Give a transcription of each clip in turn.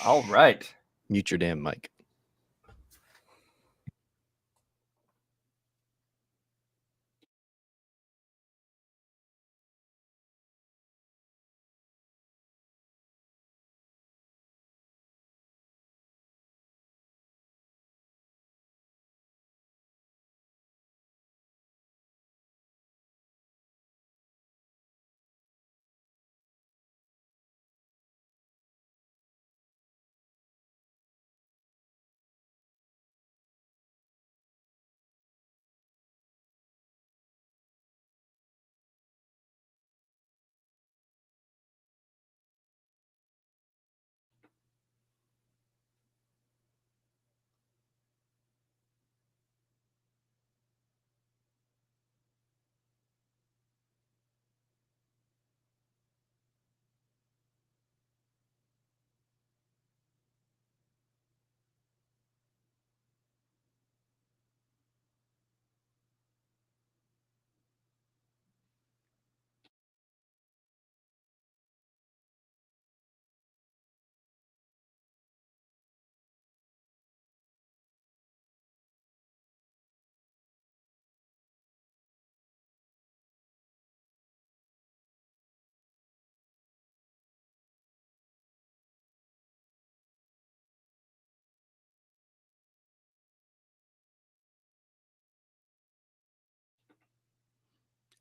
All right. Mute your damn mic.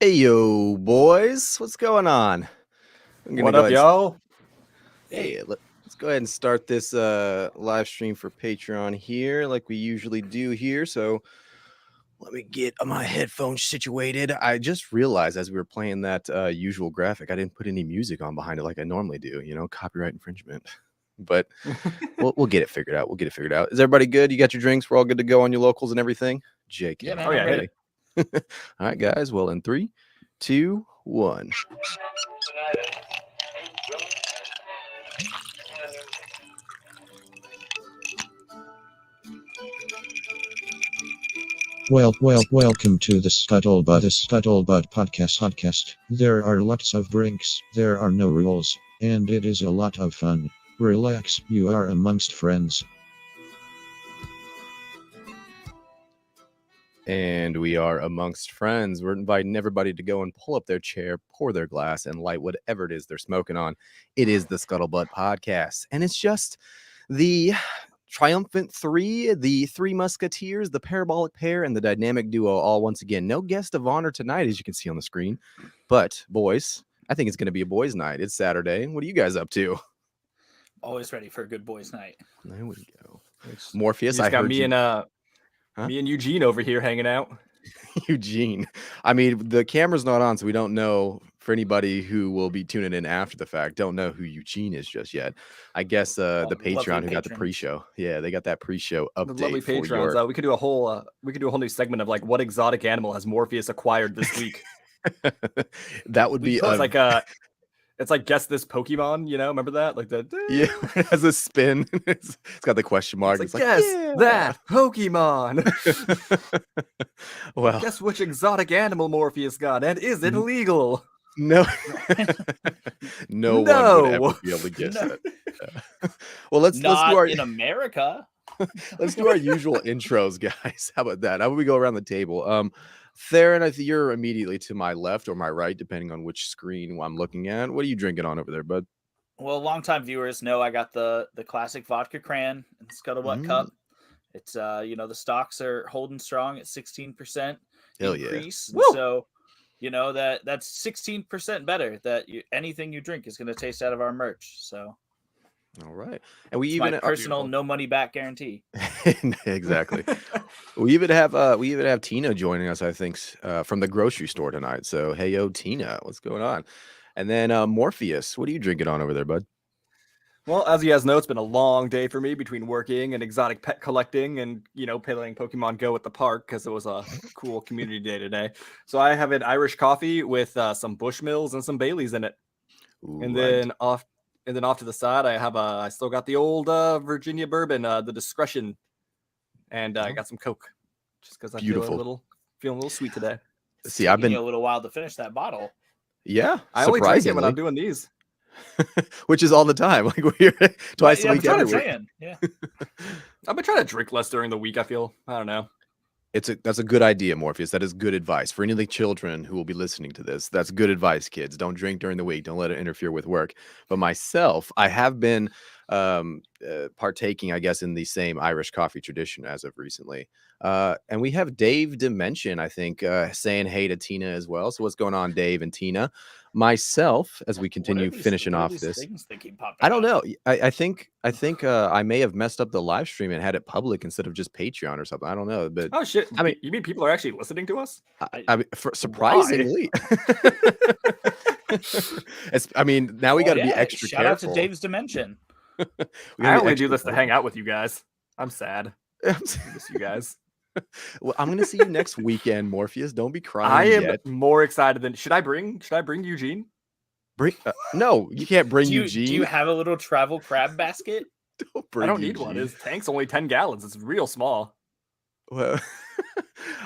Hey, yo, boys. What's going on? I'm What up, y'all? Hey, let's go ahead and start this live stream for Patreon here like we usually do here. So let me get my headphones situated. I just realized as we were playing that usual graphic, I didn't put any music on behind it like I normally do, copyright infringement. But we'll get it figured out. Is everybody good? You got your drinks? We're all good to go on your locals and everything? JK. Yeah, man, Oh, yeah, I'm hit ready. it. All right, guys. Well, in 3, 2, 1. Welcome to the Scuttlebutt Podcast. There are lots of drinks, there are no rules, and it is a lot of fun. Relax, you are amongst friends. And we are amongst friends. We're inviting everybody to go and pull up their chair, pour their glass, and light whatever it is they're smoking on. It is the Scuttlebutt Podcast. And it's just the triumphant three, the three musketeers, the parabolic pair, and the dynamic duo all once again. No guest of honor tonight, as you can see on the screen. But, boys, I think it's going to be a boys' night. It's Saturday. What are you guys up to? Always ready for a good boys' night. There we go. Morpheus, You just I got heard me you. and me and Eugene over here hanging out. Eugene. I mean, the camera's not on, so we don't know. For anybody who will be tuning in after the fact, don't know who Eugene is just yet. I guess the Patreon who got the pre-show. Yeah, they got that pre-show update. The lovely for patrons. your... We could do a whole new segment of like what exotic animal has Morpheus acquired this week. That would be it's like guess this Pokemon. Remember that? Like the yeah, it has a spin. It's got the question mark. It's like guess that Pokemon. Well, guess which exotic animal Morpheus got, and is it illegal? No, no one would ever be able to guess that. Well, let's do our in America. Let's do our usual intros, guys. How about that? How about we go around the table? Theron, I think you're immediately to my left or my right, depending on which screen I'm looking at. What are you drinking on over there, bud? Well, longtime viewers know I got the classic vodka cran and the Scuttlebutt cup. It's the stocks are holding strong at 16% increase. Yeah. So that's 16% better. That anything you drink is going to taste out of our merch. So. All right, and we it's even my personal no money back guarantee. Exactly. we even have Tina joining us, I think, from the grocery store tonight. So hey, yo, Tina, what's going on? And then Morpheus, what are you drinking on over there, bud? Well, as you guys know, it's been a long day for me between working and exotic pet collecting and playing Pokemon Go at the park because it was a cool community day today. So I have an Irish coffee with some Bushmills and some Baileys in it. Ooh, and then off to the side, I still got the old Virginia bourbon, the Discretion, and I got some Coke, just because I feel feeling a little sweet today. See, I've been a little while to finish that bottle. Yeah, I only drink it when I'm doing these. which is all the time. Like we're twice a week. I'm Every week. saying. Yeah. I've been trying to drink less during the week. I don't know. That's a good idea, Morpheus. That is good advice for any of the children who will be listening to this. That's good advice, kids. Don't drink during the week. Don't let it interfere with work. But myself, I have been partaking, I guess, in the same Irish coffee tradition as of recently. And we have Dave Dimension, I think, saying hey to Tina as well. So what's going on, Dave and Tina? Myself, as we continue finishing off this, I don't know. I think I may have messed up the live stream and had it public instead of just Patreon or something. I don't know, but oh shit! I mean, you mean people are actually listening to us? I mean, surprisingly. I mean, now we got to be extra shout careful. Out to Dave's Dimension. I only do this to hang out with you guys. I'm sad. I miss you guys. Well, I'm gonna see you next weekend, Morpheus. Don't be crying. I am yet. more excited than. Should I bring Eugene? Bring no, you can't bring Eugene. Do you have a little travel crab basket? I don't need one. His tank's only 10 gallons. It's real small. Well,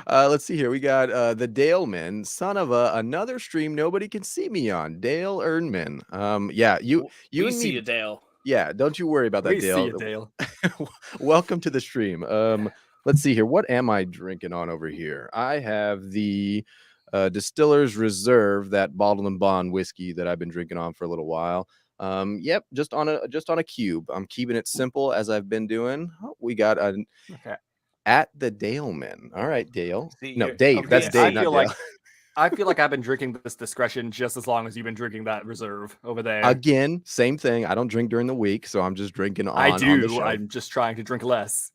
let's see here. We got the Daleman, son of another stream nobody can see me on. Dale Ernman. Yeah, you we and see me. you, Dale. Yeah, don't you worry about that, We Dale. see you, Dale. Welcome to the stream. Let's see here. What am I drinking on over here? I have the Distiller's Reserve, that bottled and bond whiskey that I've been drinking on for a little while. Yep, just on a cube. I'm keeping it simple as I've been doing. Oh, we got at the Daleman. All right, Dale. No, Dave. Okay, that's Dave. I feel like I've been drinking this discretion just as long as you've been drinking that reserve over there. Again, same thing. I don't drink during the week, so I'm just drinking on. I do. On the show. I'm just trying to drink less.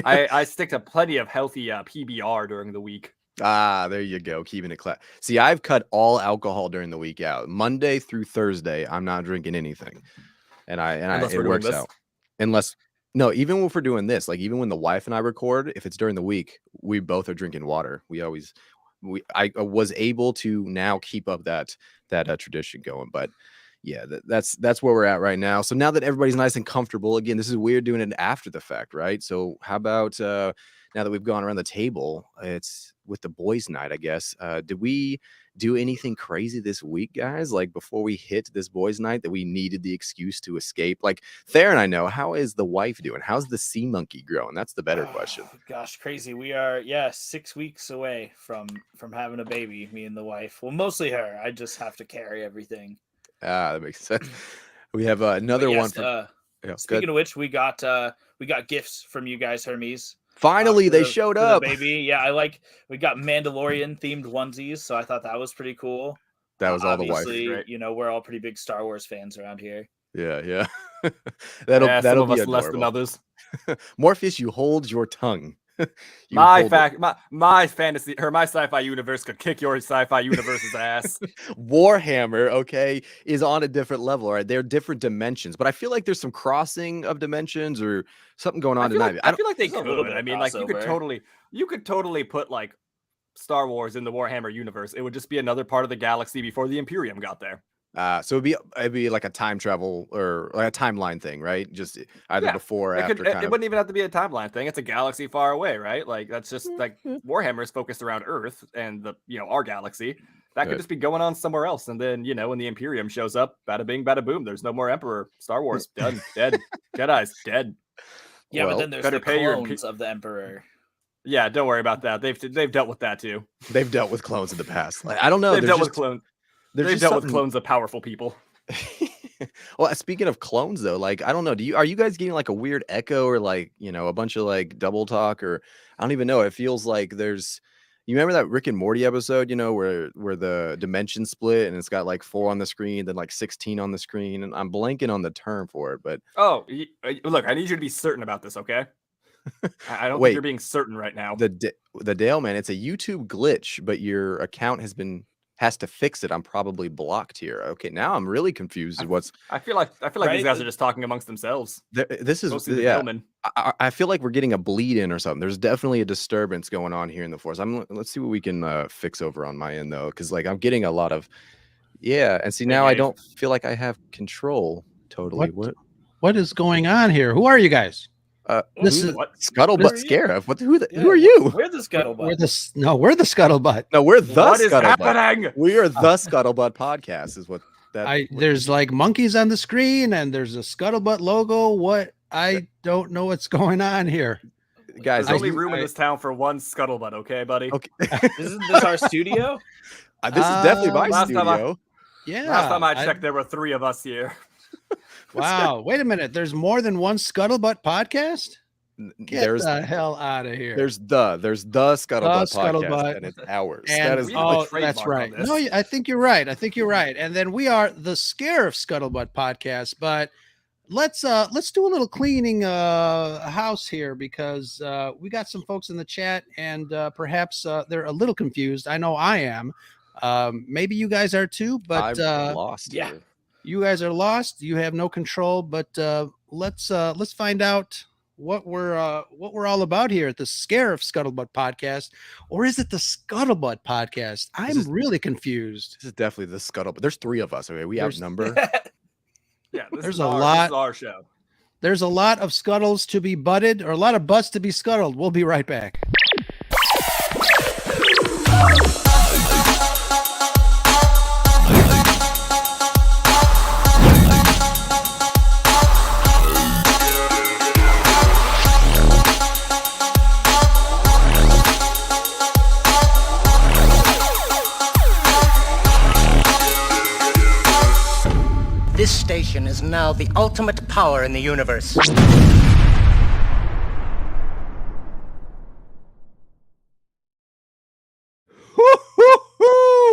I stick to plenty of healthy PBR during the week. Ah, there you go. Keeping it class. See, I've cut all alcohol during the week out. Monday through Thursday, I'm not drinking anything, and it works out. No, even if we're doing this, like even when the wife and I record, if it's during the week, we both are drinking water. I was able to now keep up that tradition going, but yeah, that's where we're at right now. So now that everybody's nice and comfortable, again, this is weird doing it after the fact, right? So how about now that we've gone around the table, it's with the boys' night, I guess. Did we do anything crazy this week, guys? Like before we hit this boys' night that we needed the excuse to escape? Like Theron, I know. How is the wife doing? How's the sea monkey growing? That's the better question. Gosh, crazy. We are 6 weeks away from having a baby, me and the wife. Well, mostly her. I just have to carry everything. Ah, that makes sense. We have another one. Speaking of which, we got gifts from you guys, Hermes. Finally, they showed up, baby. Yeah, we got Mandalorian themed onesies, so I thought that was pretty cool. That was all the wife. Right? You know, we're all pretty big Star Wars fans around here. Yeah. that'll some of be us adorable. less than others. Morpheus, you hold your tongue. My fantasy or my sci-fi universe could kick your sci-fi universe's ass. Warhammer, okay, is on a different level. Right, they're different dimensions, but I feel like there's some crossing of dimensions or something going on tonight. I feel like they could. I mean, like you could totally put like Star Wars in the Warhammer universe. It would just be another part of the galaxy before the Imperium got there. So it'd be like a time travel or like a timeline thing, right? Just either before or after. It wouldn't even have to be a timeline thing. It's a galaxy far away, right? Like that's just like Warhammer is focused around Earth and our galaxy. That could just be going on somewhere else. And then when the Imperium shows up, bada bing, bada boom. There's no more Emperor. Star Wars done, dead. Jedi's dead. Yeah, but then there's the clones of the Emperor. Yeah, don't worry about that. They've dealt with that too. They've dealt with clones in the past. Like, I don't know. They've dealt with clones. They've dealt with clones of powerful people. Well, speaking of clones, though, like I don't know. Are you guys getting like a weird echo or like a bunch of like double talk or I don't even know. It feels like there's. You remember that Rick and Morty episode, where the dimension split and it's got like 4 on the screen, then like 16 on the screen, and I'm blanking on the term for it, but look, I need you to be certain about this, okay? I don't think you're being certain right now. The Dale, man, it's a YouTube glitch, but your account has to fix it. I'm probably blocked here. Okay, now I'm really confused. I feel like these guys are just talking amongst themselves. This is I feel like we're getting a bleed in or something. There's definitely a disturbance going on here in the force. Let's see what we can fix over on my end though, because like I'm getting a lot of and see now I don't feel like I have control totally. What is going on here? Who are you guys? This is Scuttlebutt Scarif. Who are you? We're the Scuttlebutt. We're the Scuttlebutt. No, we're the What Scuttlebutt. Is happening? We are the Scuttlebutt Podcast. Is what There's like monkeys on the screen, and there's a Scuttlebutt logo. What? I don't know what's going on here. Guys, There's only room in this town for one Scuttlebutt, okay, buddy? Okay. Isn't this our studio? This is definitely my last time studio. Yeah. Last time I checked, there were 3 of us here. Wow. Wait a minute. There's more than one Scuttlebutt podcast? Get There's the hell out of here. There's the Scuttlebutt Scuttlebutt. podcast, and it's ours. And, That is We have a oh, trademark that's on right. this. No, I think you're right. And then we are the Scare of Scuttlebutt podcast. But let's do a little cleaning house here, because we got some folks in the chat, and perhaps they're a little confused. I know I am. Maybe you guys are too, but I'm lost. yeah. here. you guys are lost. You have no control. But let's find out what we're all about here at the Scare of Scuttlebutt podcast, or is it the Scuttlebutt podcast? I'm really confused. This is definitely the Scuttlebutt. There's 3 of us. Okay, we There's- outnumber. Yeah, this There's is a our, lot- This is our show. There's a lot of scuttles to be butted, or a lot of butts to be scuttled. We'll be right back. This station is now the ultimate power in the universe.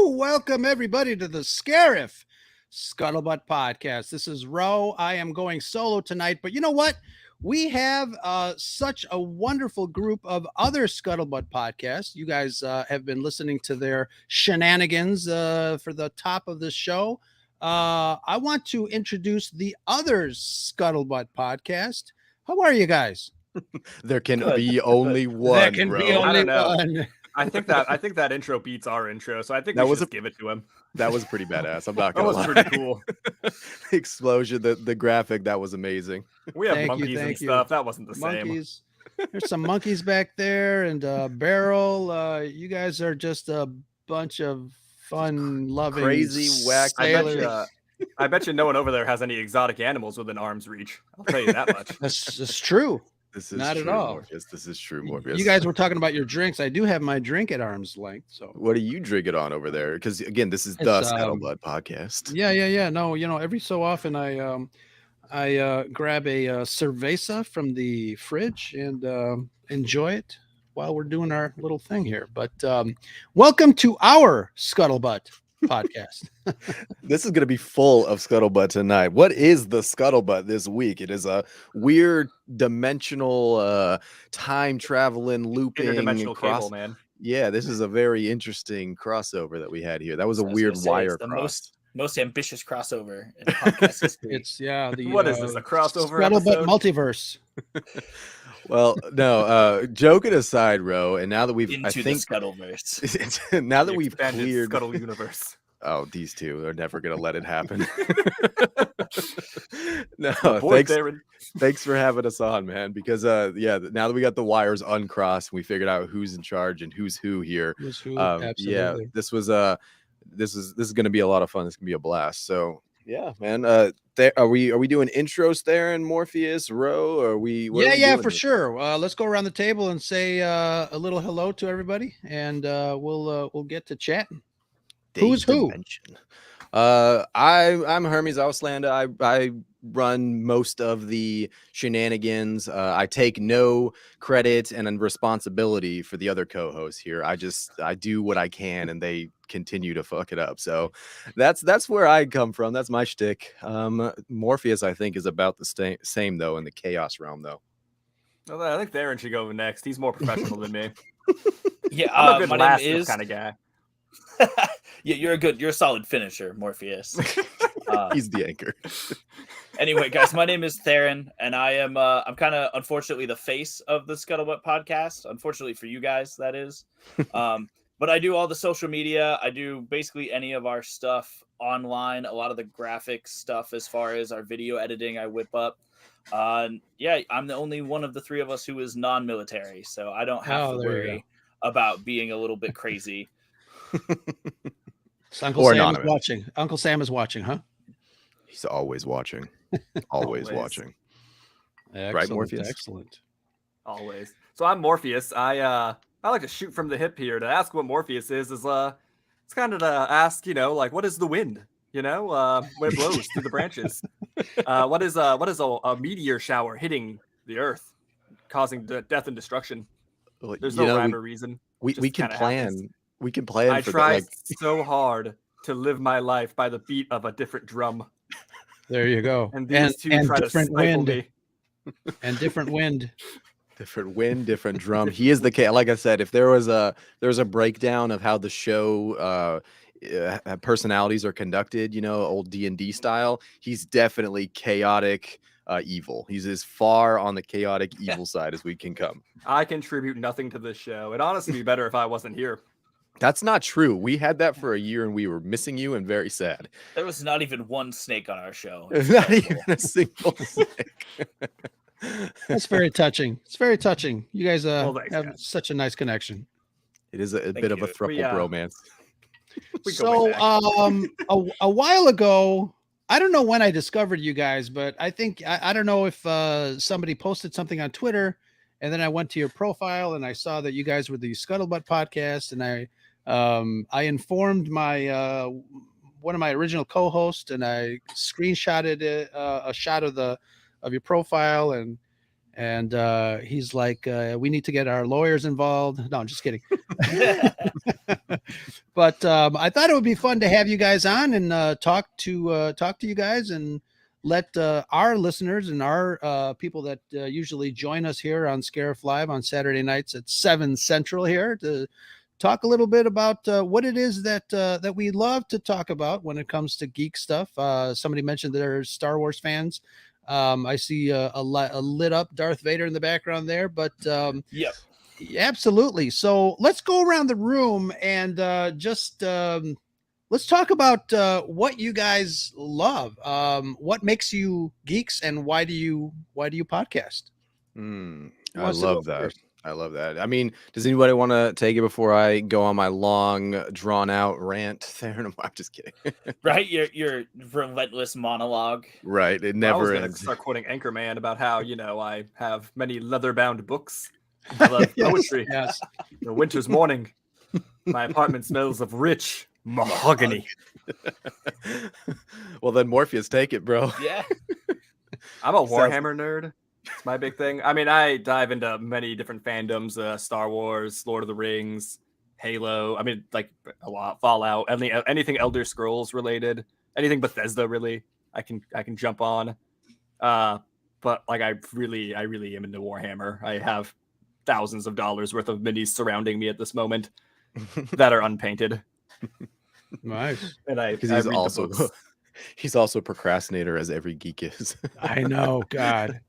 Welcome everybody to the Scarif Scuttlebutt podcast. This is Ro. I am going solo tonight, but you know what? We have such a wonderful group of other Scuttlebutt podcasts. You guys have been listening to their shenanigans for the top of this show. I want to introduce the other Scuttlebutt podcast. How are you guys? There can Good. be only one. There can be bro. I only don't know. one. I think that intro beats our intro, so I think That we was should just give it to him. That was pretty badass. I'm not That gonna was lie. pretty cool. The explosion, the graphic, that was amazing. We have Thank you, monkeys and thank you. stuff. That wasn't the same. Monkeys. There's some monkeys back there, and Barrel. You guys are just a bunch of fun-loving, Crazy, wacky- sailors. I bet you no one over there has any exotic animals within arm's reach. I'll tell you that much. That's true. This is Not at true, all. Morpheus. This is true, Morpheus. You guys were talking about your drinks. I do have my drink at arm's length. So What are you drinking on over there? Because again, this is the It's, Scuttlebutt podcast. yeah. No, every so often I grab a cerveza from the fridge and enjoy it while we're doing our little thing here. But welcome to our Scuttlebutt podcast. This is going to be full of Scuttlebutt tonight. What is the Scuttlebutt this week? It is a weird dimensional time traveling looping Interdimensional cross. cable, man. Yeah, this is a very interesting crossover that we had here. That was a I was weird gonna say, wire it's the cross. most ambitious crossover in podcast history. It's the What is this, a crossover Scuttlebutt episode? multiverse. Well, no, joking aside, Ro, and now that we've, into I think, the Scuttleverse. now that The we've expanded cleared, Scuttle universe. oh, these two are never gonna let it happen. No, Boy, thanks, Darren. thanks for having us on, man. Because yeah, now that we got the wires uncrossed, we figured out who's in charge and who's who here. Was who, Yeah, absolutely. this is gonna be a lot of fun. This can be a blast. So yeah, man. Are we doing intros there in Morpheus, Ro? Or are we? what are we Yeah, doing for here? sure. Let's go around the table and say a little hello to everybody, and we'll get to chatting. Who's who? Dimension. I'm Hermes Auslander. I run most of the shenanigans. I take no credit and responsibility for the other co-hosts here. I do what I can, and they continue to fuck it up. So that's where I come from. That's my shtick. Morpheus, I think, is about the same though in the chaos realm though. Well, I think Darren should go next. He's more professional than me. Yeah, I'm a good my last name is kind of guy. Yeah, you're a solid finisher, Morpheus. He's the anchor. Anyway, guys, my name is Theron, and I'm kind of unfortunately the face of the Scuttlebutt podcast. Unfortunately for you guys, that is. But I do all the social media. I do basically any of our stuff online. A lot of the graphic stuff, as far as our video editing, I whip up. Yeah, I'm the only one of the 3 of us who is non-military, so I don't have Oh, to there you worry about being a little bit crazy. So Uncle Or Sam is anonymous. watching. Uncle Sam is watching, huh? He's always watching. Always watching. Excellent, Morpheus? Excellent. Always. So I'm Morpheus. I like to shoot from the hip here. To ask what Morpheus is it's kind of to ask, like what is the wind? When it blows through the branches. What is a meteor shower hitting the earth, causing death and destruction? Well, There's no rhyme or reason. We Just can kinda plan. happens. We can plan. I for try that, so hard to live my life by the beat of a different drum, There you go. and these two try to different stifle wind. me. And different wind. different wind, different drum. He is the like I said. If there was a breakdown of how the show personalities are conducted, old D&D style, he's definitely chaotic. Evil. He's as far on the chaotic evil side as we can come. I contribute nothing to this show. It'd honestly be better if I wasn't here. That's not true. We had that for a year and we were missing you and very sad. There was not even one snake on our show. Not even a single snake. That's very touching. It's very touching. You guys Well, thanks, have guys. such a nice connection. It is a bit of a you. throuple We, bromance. We go way So, back. a while ago, I don't know when I discovered you guys, but I think I don't know if somebody posted something on Twitter, and then I went to your profile and I saw that you guys were the Scuttlebutt Podcast, and I informed my one of my original co-hosts, and I screenshotted a shot of your profile, and he's like, we need to get our lawyers involved. No, I'm just kidding. But I thought it would be fun to have you guys on and talk to you guys and let our listeners and our people that usually join us here on Scarif Live on Saturday nights at 7 Central here to talk a little bit about what it is that we love to talk about when it comes to geek stuff. Somebody mentioned they're Star Wars fans. I see a lit up Darth Vader in the background there, but Yep. absolutely. So let's go around the room and just let's talk about what you guys love. What makes you geeks, and why do you podcast? I wants to go love that. first? I love that. I mean, does anybody want to take it before I go on my long, drawn out rant there? I'm just kidding. Right? Your relentless monologue. Right. It I was never gonna ends. start quoting Anchorman about how I have many leather-bound books. I love poetry. Yes. The winter's morning, my apartment smells of rich mahogany. Well, then Morpheus, take it, bro. Yeah. I'm a Sounds- Warhammer nerd. It's my big thing. I mean, I dive into many different fandoms: Star Wars, Lord of the Rings, Halo. I mean, like a lot, Fallout, anything Elder Scrolls related, anything Bethesda really. I can jump on. But like I really am into Warhammer. I have thousands of dollars worth of minis surrounding me at this moment that are unpainted, Nice. and I Because I he's read the also books. he's also a procrastinator, as every geek is. I know. God.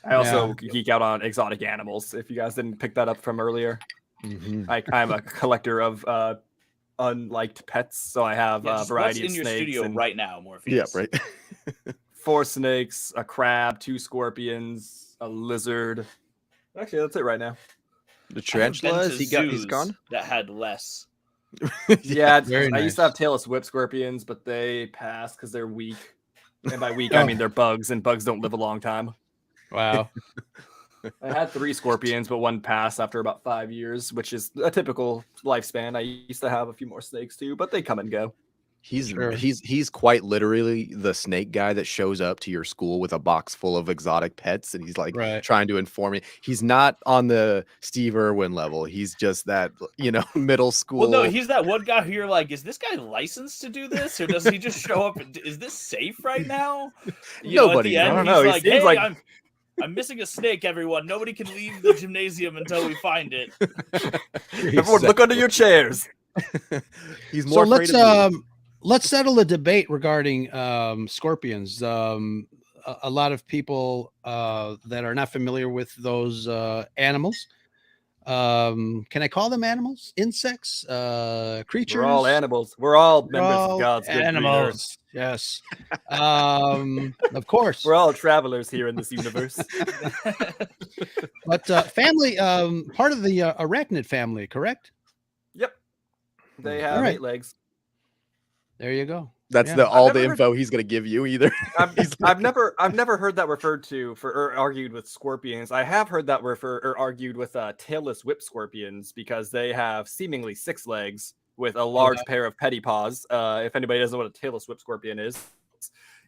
I also geek out on exotic animals. If you guys didn't pick that up from earlier, Mhm. I'm a collector of unliked pets, so I have Yeah, a just variety what's of in your snakes. studio And right now, Yeah, Morpheus? right. 4 snakes, a crab, 2 scorpions, a lizard. Actually, that's it right now. The I have been tarantulas, to he's zoos gone. that had less. Yeah, Very I used to nice. have tailless whip scorpions, but they passed because they're weak. And by weak, Oh. I mean they're bugs, and bugs don't live a long time. Wow. I had 3 scorpions, but one passed after about 5 years, which is a typical lifespan. I used to have a few more snakes too, but they come and go. Sure. He's quite literally the snake guy that shows up to your school with a box full of exotic pets, and he's like Right. trying to inform you. He's not on the Steve Irwin level. He's just that middle school. Well, no, he's that one guy who you're like, is this guy licensed to do this, or does he just show up? Is this safe right now? Nobody At the knows. end, I don't know, he's he like, seems hey, like- I'm missing a snake. Everyone, nobody can leave the gymnasium until we find it. Everyone, look under your chairs. He's So more afraid of me. let's settle a debate regarding scorpions. A lot of people that are not familiar with those animals. Can I call them animals? Insects? Creatures? We're all animals. We're all We're members all of God's good breeder. animals. Yes. Of course. We're all travelers here in this universe. But family, part of the arachnid family, correct? Yep. They have All right. 8 legs. There you go. That's Yeah. the all I've the never info he's gonna give you either. I've never heard that referred to or argued with scorpions. I have heard that argued with tailless whip scorpions because they have seemingly 6 legs with a large pair of pedipalps. If anybody doesn't know what a tailless whip scorpion is,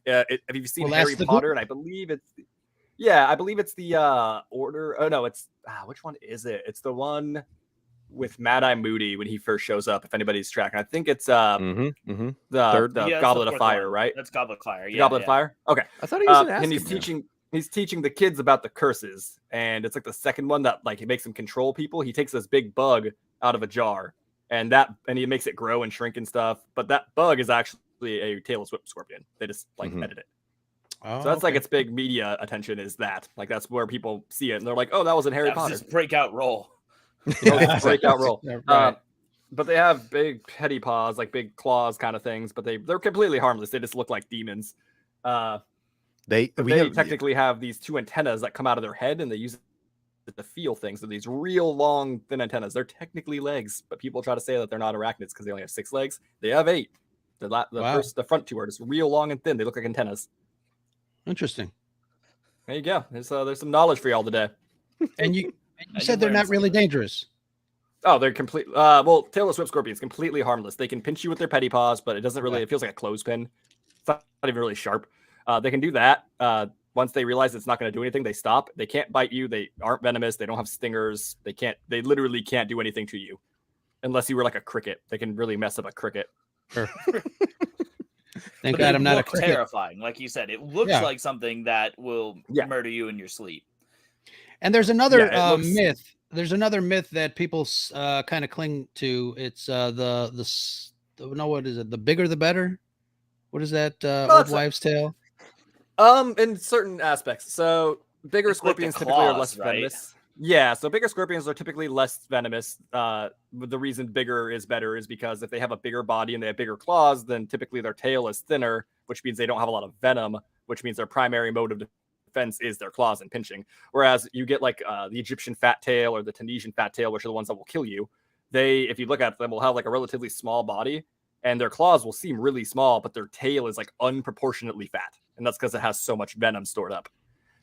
have you seen Harry Potter? And I believe it's the order. Oh no, it's which one is it? It's the one with Mad Eye Moody when he first shows up. If anybody's tracking, I think it's the Goblet of Fire, right? That's Goblet of Fire. Yeah, Goblet of Fire. Okay, I thought he was an and he's teaching the kids about the curses, and it's like the second one that like he makes them control people. He takes this big bug out of a jar, and he makes it grow and shrink and stuff. But that bug is actually a tailless whip scorpion. They just like edit it. So that's like its big media attention is that. Like that's where people see it and they're like, oh, that was in Harry Potter. His breakout role. Breakout role. Right. But they have big pedipalps, like big claws kind of things, but they're completely harmless. They just look like demons. They technically have these 2 antennas that come out of their head and they use it to feel things. So these real long, thin antennas. They're technically legs, but people try to say that they're not arachnids because they only have 6 legs. They have 8. The front 2 are just real long and thin. They look like antennas. Interesting. There you go. There's some knowledge for y'all today. And you said they're not really dangerous. Oh, they're complete. Well, tailless whip scorpions completely harmless. They can pinch you with their pedipalps, but it doesn't really. It feels like a clothespin. It's not even really sharp. They can do that. Once they realize it's not going to do anything, they stop. They can't bite you. They aren't venomous. They don't have stingers. They can't. They literally can't do anything to you, unless you were like a cricket. They can really mess up a cricket. Thank God I'm not a cricket. Terrifying, like you said. It looks like something that will murder you in your sleep. And there's another myth. There's another myth that people kind of cling to. It's what is it? The bigger the better. What is that old wives' tale? In certain aspects. So bigger scorpions typically are less venomous. Yeah, so bigger scorpions are typically less venomous. The reason bigger is better is because if they have a bigger body and they have bigger claws, then typically their tail is thinner, which means they don't have a lot of venom, which means their primary mode of defense is their claws and pinching. Whereas you get like the Egyptian fat tail or the Tunisian fat tail, which are the ones that will kill you. They, if you look at them, will have like a relatively small body and their claws will seem really small, but their tail is like unproportionately fat. And that's because it has so much venom stored up.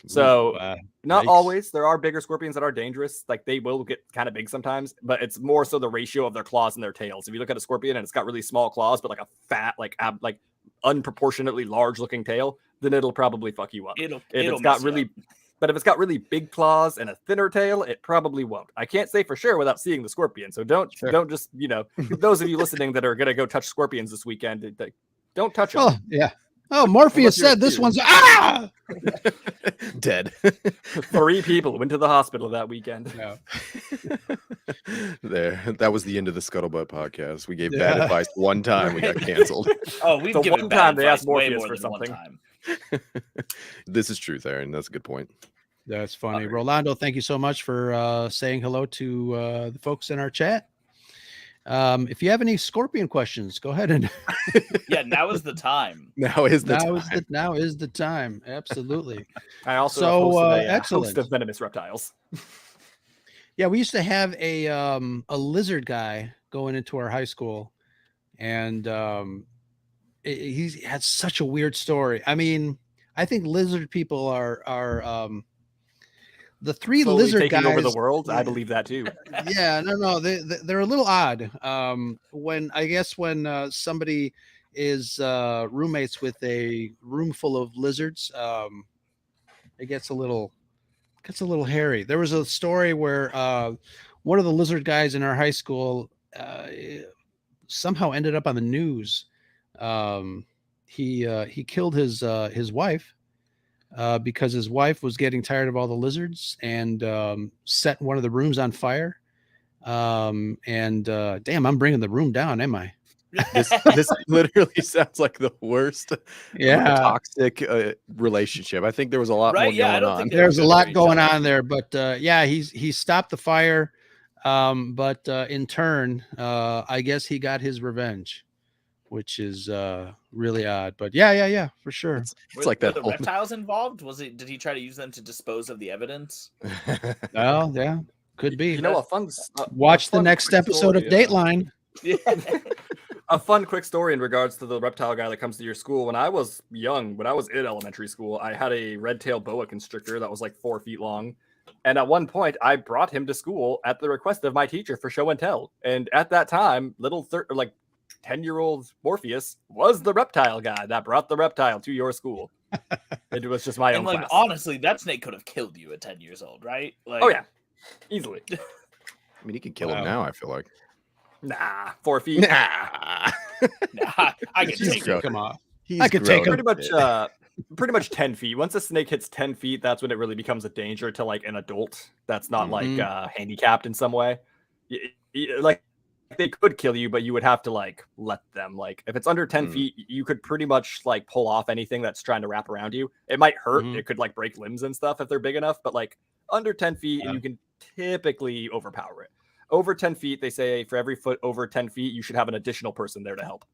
So not always. There are bigger scorpions that are dangerous. Like they will get kind of big sometimes, but it's more so the ratio of their claws and their tails. If you look at a scorpion and it's got really small claws, but like a fat, like unproportionately large looking tail, then it'll probably fuck you up. If it's got really big claws and a thinner tail, it probably won't. I can't say for sure without seeing the scorpion. So don't just, those of you listening that are going to go touch scorpions this weekend, don't touch them. Oh, yeah. Oh, Morpheus said this one's dead. 3 people went to the hospital that weekend. Yeah. That was the end of the Scuttlebutt podcast. We gave bad advice one time. We got canceled. Oh, we've given one bad time they asked advice Morpheus way more for than something. one time. This is truth, Aaron. That's a good point. That's funny. Rolando, thank you so much for saying hello to the folks in our chat. If you have any scorpion questions, go ahead and Now is the time. Now is the time. Absolutely. I also excellent. host of venomous reptiles. Yeah, we used to have a lizard guy going into our high school, and he had such a weird story. I mean, I think lizard people are the 3 slowly lizard taking guys over the world. I believe that too. Yeah, no, they're a little odd. When somebody is roommates with a room full of lizards, it gets a little hairy. There was a story where one of the lizard guys in our high school somehow ended up on the news. He killed his wife. Because his wife was getting tired of all the lizards and set one of the rooms on fire. Damn, I'm bringing the room down, am I? This literally sounds like the worst toxic relationship. I think there was a lot more going on. There's a lot going on there, but he stopped the fire. But in turn, I guess he got his revenge, which is really odd. But yeah, for sure. It's like that. Were the reptiles involved? Did he try to use them to dispose of the evidence? Well, yeah, could be. A fun. Watch the next episode of Dateline. A fun quick story in regards to the reptile guy that comes to your school. When I was young, when I was in elementary school, I had a red-tailed boa constrictor that was like 4 feet long. And at one point, I brought him to school at the request of my teacher for show and tell. And at that time, little 10-year-old Morpheus was the reptile guy that brought the reptile to your school. It was just my own like, class. honestly, that snake could have killed you at 10 years old, right? Like, Oh, yeah. Easily. I mean, he could kill him now, I feel like. Nah, 4 feet. Nah. Nah, I can He's take grown. it. Come on. He's I could take grown. him. Pretty much 10 feet. Once a snake hits 10 feet, that's when it really becomes a danger to like an adult that's not like handicapped in some way. Like they could kill you, but you would have to like let them. Like if it's under 10 feet, you could pretty much like pull off anything that's trying to wrap around you. It might hurt. It could like break limbs and stuff if they're big enough, but like under 10 feet, and you can typically overpower it. Over 10 feet, they say for every foot over 10 feet, you should have an additional person there to help.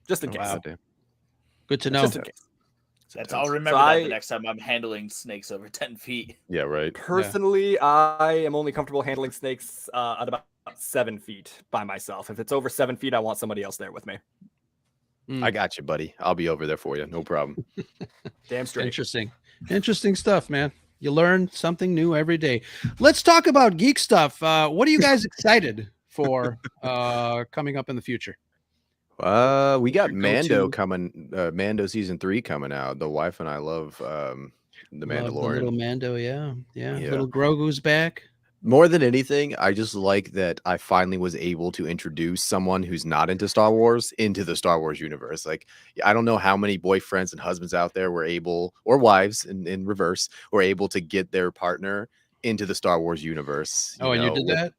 Just in case. Wow. Good to know. Just in case. That's I'll remember that the next time I'm handling snakes over 10 feet. Yeah, right. Personally, I am only comfortable handling snakes at about 7 feet by myself. If it's over 7 feet, I want somebody else there with me. I got you, buddy. I'll be over there for you. No problem. Damn straight. Interesting stuff, man. You learn something new every day. Let's talk about geek stuff. What are you guys excited for coming up in the future? We got Mando coming. Mando season 3 coming out. The wife and I love the Mandalorian. Little Mando, yeah. Little Grogu's back. More than anything, I just like that I finally was able to introduce someone who's not into Star Wars into the Star Wars universe. Like, I don't know how many boyfriends and husbands out there were able, or wives in reverse, were able to get their partner into the Star Wars universe. Oh, and you did that?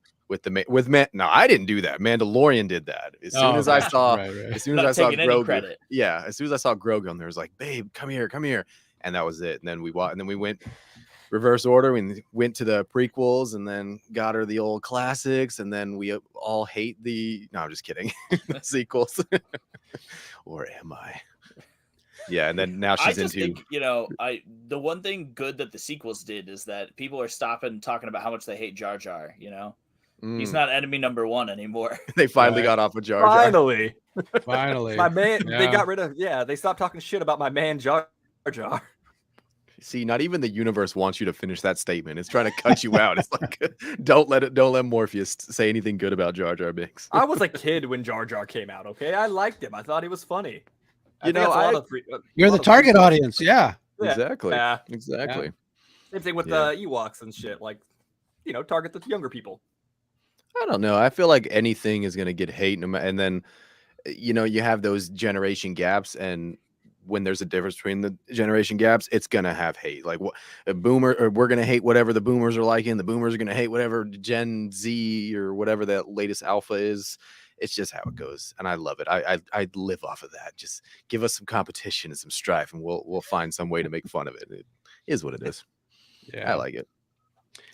No, I didn't do that. Mandalorian did that. As soon as I saw, as soon as I saw Grogu, as soon as I saw Grogu on there, I was like, babe, come here, and that was it. And then we went reverse order. We went to the prequels, and then got her the old classics, and then we all hate the. No, I'm just kidding. The sequels, or am I? Yeah, and then now she's into. Think, the one thing good that the sequels did is that people are stopping talking about how much they hate Jar Jar. He's not enemy number 1 anymore. They finally got off of Jar Jar. Finally. My man, they got rid of, they stopped talking shit about my man Jar Jar. See, not even the universe wants you to finish that statement. It's trying to cut you out. It's like, don't let Morpheus say anything good about Jar Jar Binks. I was a kid when Jar Jar came out, okay? I liked him. I thought he was funny. You're the target audience, yeah. Exactly. Yeah. Exactly. Same thing with the Ewoks and shit. Like, target the younger people. I don't know. I feel like anything is going to get hate. And then, you have those generation gaps. And when there's a difference between the generation gaps, it's going to have hate. Like a boomer, or we're going to hate whatever the boomers are liking. The boomers are going to hate whatever Gen Z or whatever that latest alpha is. It's just how it goes. And I love it. I live off of that. Just give us some competition and some strife, and we'll find some way to make fun of it. It is what it is. Yeah, I like it.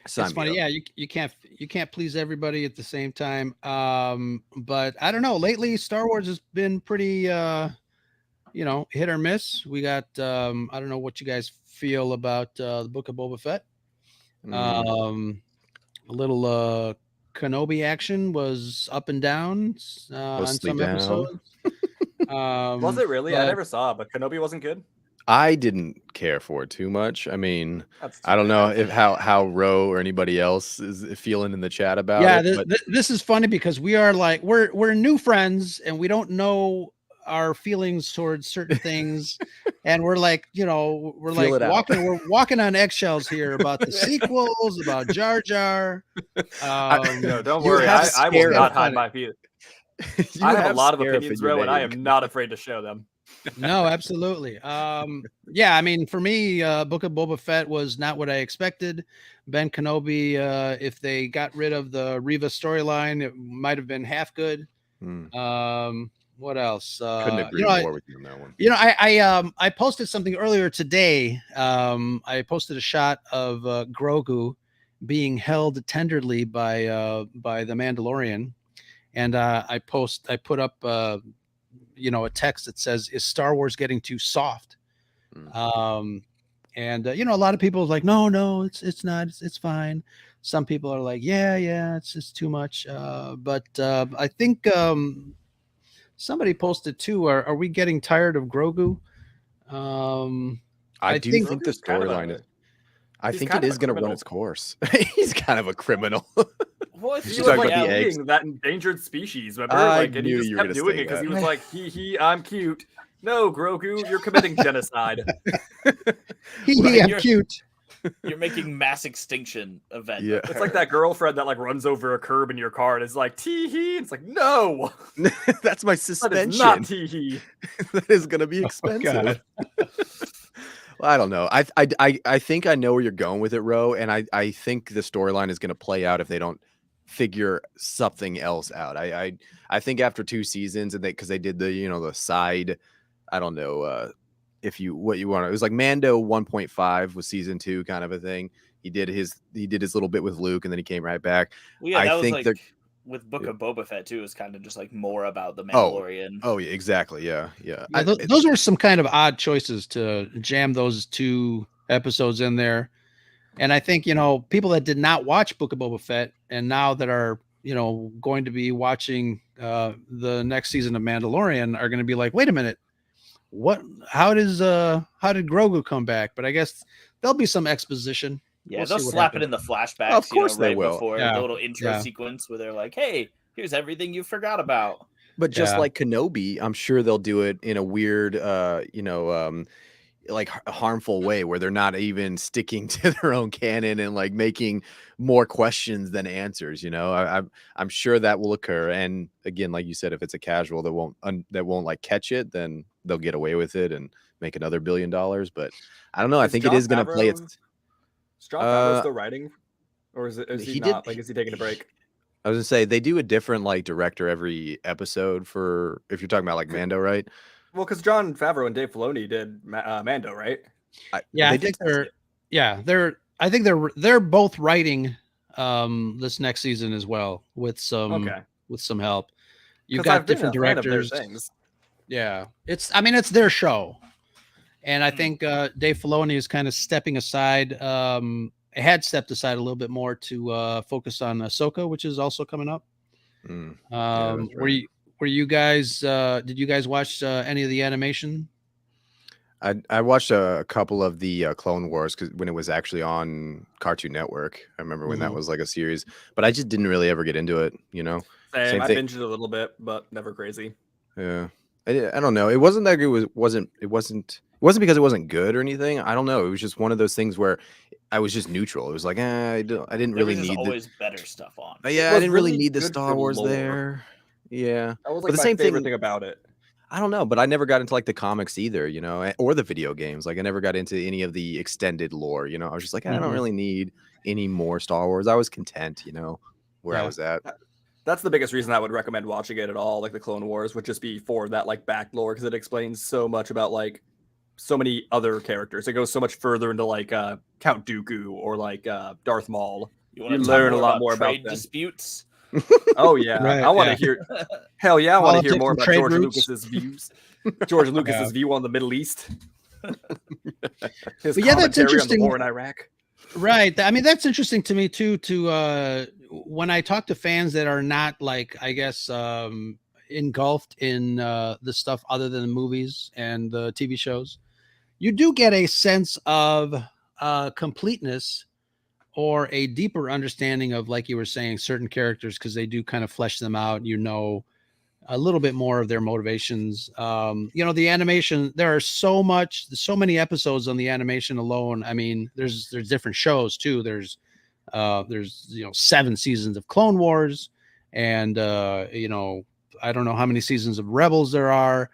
It's funny. Yeah, you can't please everybody at the same time. But I don't know. Lately, Star Wars has been pretty, hit or miss. We got. I don't know what you guys feel about the Book of Boba Fett. A little Kenobi action was up and down on some episodes. Was it really? I never saw, but Kenobi wasn't good. I didn't care for it too much. I mean, I don't know if how Ro or anybody else is feeling in the chat about it. Yeah, this is funny because we are like we're new friends and we don't know our feelings towards certain things, and we're like we're walking on eggshells here about the sequels, about Jar Jar. No, don't worry, I will not hide my feelings. I have a lot of opinions, Ro, and I am not afraid to show them. No, absolutely. Yeah, I mean, for me, Book of Boba Fett was not what I expected. Ben Kenobi, if they got rid of the Reva storyline, it might have been half good. What else? Couldn't agree more with you on that one. I posted something earlier today. I posted a shot of Grogu being held tenderly by the Mandalorian, and I put up a text that says, "Is Star Wars getting too soft?" And a lot of people are like, no, it's not, it's fine. Some people are like, yeah, it's just too much. But I think somebody posted too. Are we getting tired of Grogu? I do think the Grogu's kind of storyline a- is. I he's think kind it of a is going to run criminal. its course. He's kind of a criminal. Well, if He You you was talking like about the eggs? eating that endangered species, remember? I Like, and he knew just you were kept gonna doing say it because that. he was like, I'm cute. No, Grogu, you're committing genocide. I'm You're- cute. you're making mass extinction event. Yeah. It's like that girlfriend that like runs over a curb in your car and is like, tee hee. It's like, no, That's my that suspension. is not tee hee. That is going to be God. expensive. Well, I don't know. I think I know where you're going with it, Ro, and I think the storyline is going to play out if they don't figure something else out. I think after 2 seasons and because they did the the side, I don't know if you what you want. It was like Mando 1.5 was season 2 kind of a thing. He did his little bit with Luke and then he came right back. Well, yeah, I that was think like they're- with Book of Boba Fett too. Is kind of just like more about the Oh. Mandalorian. Oh yeah, exactly. Yeah. Those were some kind of odd choices to jam those 2 episodes in there. And I think, people that did not watch Book of Boba Fett and now that are, going to be watching the next season of Mandalorian are going to be like, wait a minute, how did Grogu come back? But I guess there'll be some exposition. Yeah, We'll they'll see what slap happens. it in the flashbacks. Of course they right will. Before Yeah, the little intro yeah. sequence where they're like, "Hey, here's everything you forgot about." But just Yeah. like Kenobi, I'm sure they'll do it in a weird, like harmful way where they're not even sticking to their own canon and like making more questions than answers. I'm sure that will occur. And again, like you said, if it's a casual that won't like catch it, then they'll get away with it and make another $1 billion. But I don't know. I Is think Jon it is going to play Favreau- its. Is Jon Favreau Uh, still writing? Or is he he did- not? Like, is he taking a break? I was gonna say they do a different like director every episode for if you're talking about like Mando, right? Well, because Jon Favreau and Dave Filoni did Mando, right? Yeah, they I did think test they're. it. Yeah, they're both writing this next season as well with some help. You've 'Cause got I've been different a fan of their directors. things. Yeah, it's their show, and I Mm. think Dave Filoni is kind of stepping aside. Had stepped aside a little bit more to focus on Ahsoka, which is also coming up. Mm. that's Were right. you guys? Did you guys watch any of the animation? I watched a couple of the Clone Wars because when it was actually on Cartoon Network, I remember when that Mhm. was like a series, but I just didn't really ever get into it. Same. Same I thing. binged it a little bit, but never crazy. Yeah, I don't know. It wasn't that it wasn't because it wasn't good or anything. I don't know. It was just one of those things where I was just neutral. It was like I didn't There really was just need always better stuff on. yeah, I was didn't really really need the good Star for Wars lore. there. Yeah. That was But like the my same favorite thing- thing about it. I don't know, but I never got into like the comics either, or the video games. Like I never got into any of the extended lore, I was just like, I don't Mhm. really need any more Star Wars. I was content, where I Yeah. was at. That's the biggest reason I would recommend watching it at all. Like the Clone Wars would just be for that like back lore because it explains so much about like so many other characters. It goes so much further into like Count Dooku or like Darth Maul. You want You to learn a lot more about trade them. disputes? Oh yeah, Right, I want to yeah. hear. Hell yeah, I want to hear Politics more and about trade George routes. Lucas's views. George Lucas's Yeah. view on the Middle East. His But yeah, that's commentary on the interesting. war in Iraq. Right. I mean, that's interesting to me too. When I talk to fans that are not like, I guess, engulfed in the stuff other than the movies and the TV shows, you do get a sense of completeness or a deeper understanding of, like you were saying, certain characters because they do kind of flesh them out. A little bit more of their motivations. The animation, there are so many episodes on the animation alone. I mean, there's different shows too. There's 7 seasons of Clone Wars and I don't know how many seasons of Rebels there are.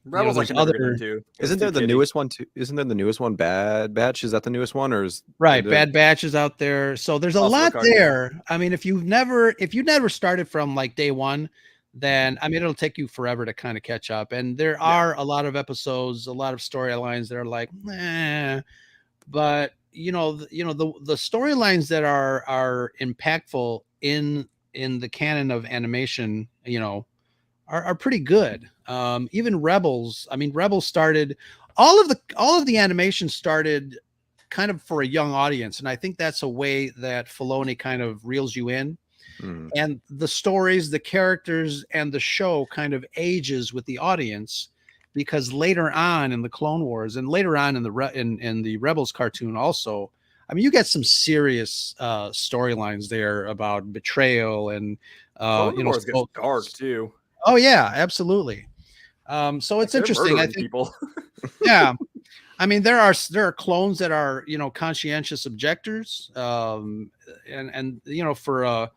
Rebels I there's can never get other- into. Isn't there the newest one too? Isn't there the newest one, Bad Batch? Is that the newest one, or is Right, the- Bad Batch is out there. So there's a Also a lot cartoon. there. I mean, if you never started from like day one, then I mean it'll take you forever to kind of catch up. And there are a lot of episodes, a lot of storylines that are like, but the storylines that are impactful in the canon of animation, are pretty good. Even Rebels, I mean, Rebels started all of the animation started kind of for a young audience, and I think that's a way that Filoni kind of reels you in. Mm. and the stories, the characters, and the show kind of ages with the audience, because later on in the Clone Wars and later on in the Rebels cartoon also, I mean, you get some serious storylines there about betrayal and Clone Wars gets dark too. Oh yeah, absolutely. So it's They're interesting. I murdering think, people. yeah. I mean, there are clones that are, conscientious objectors. And for I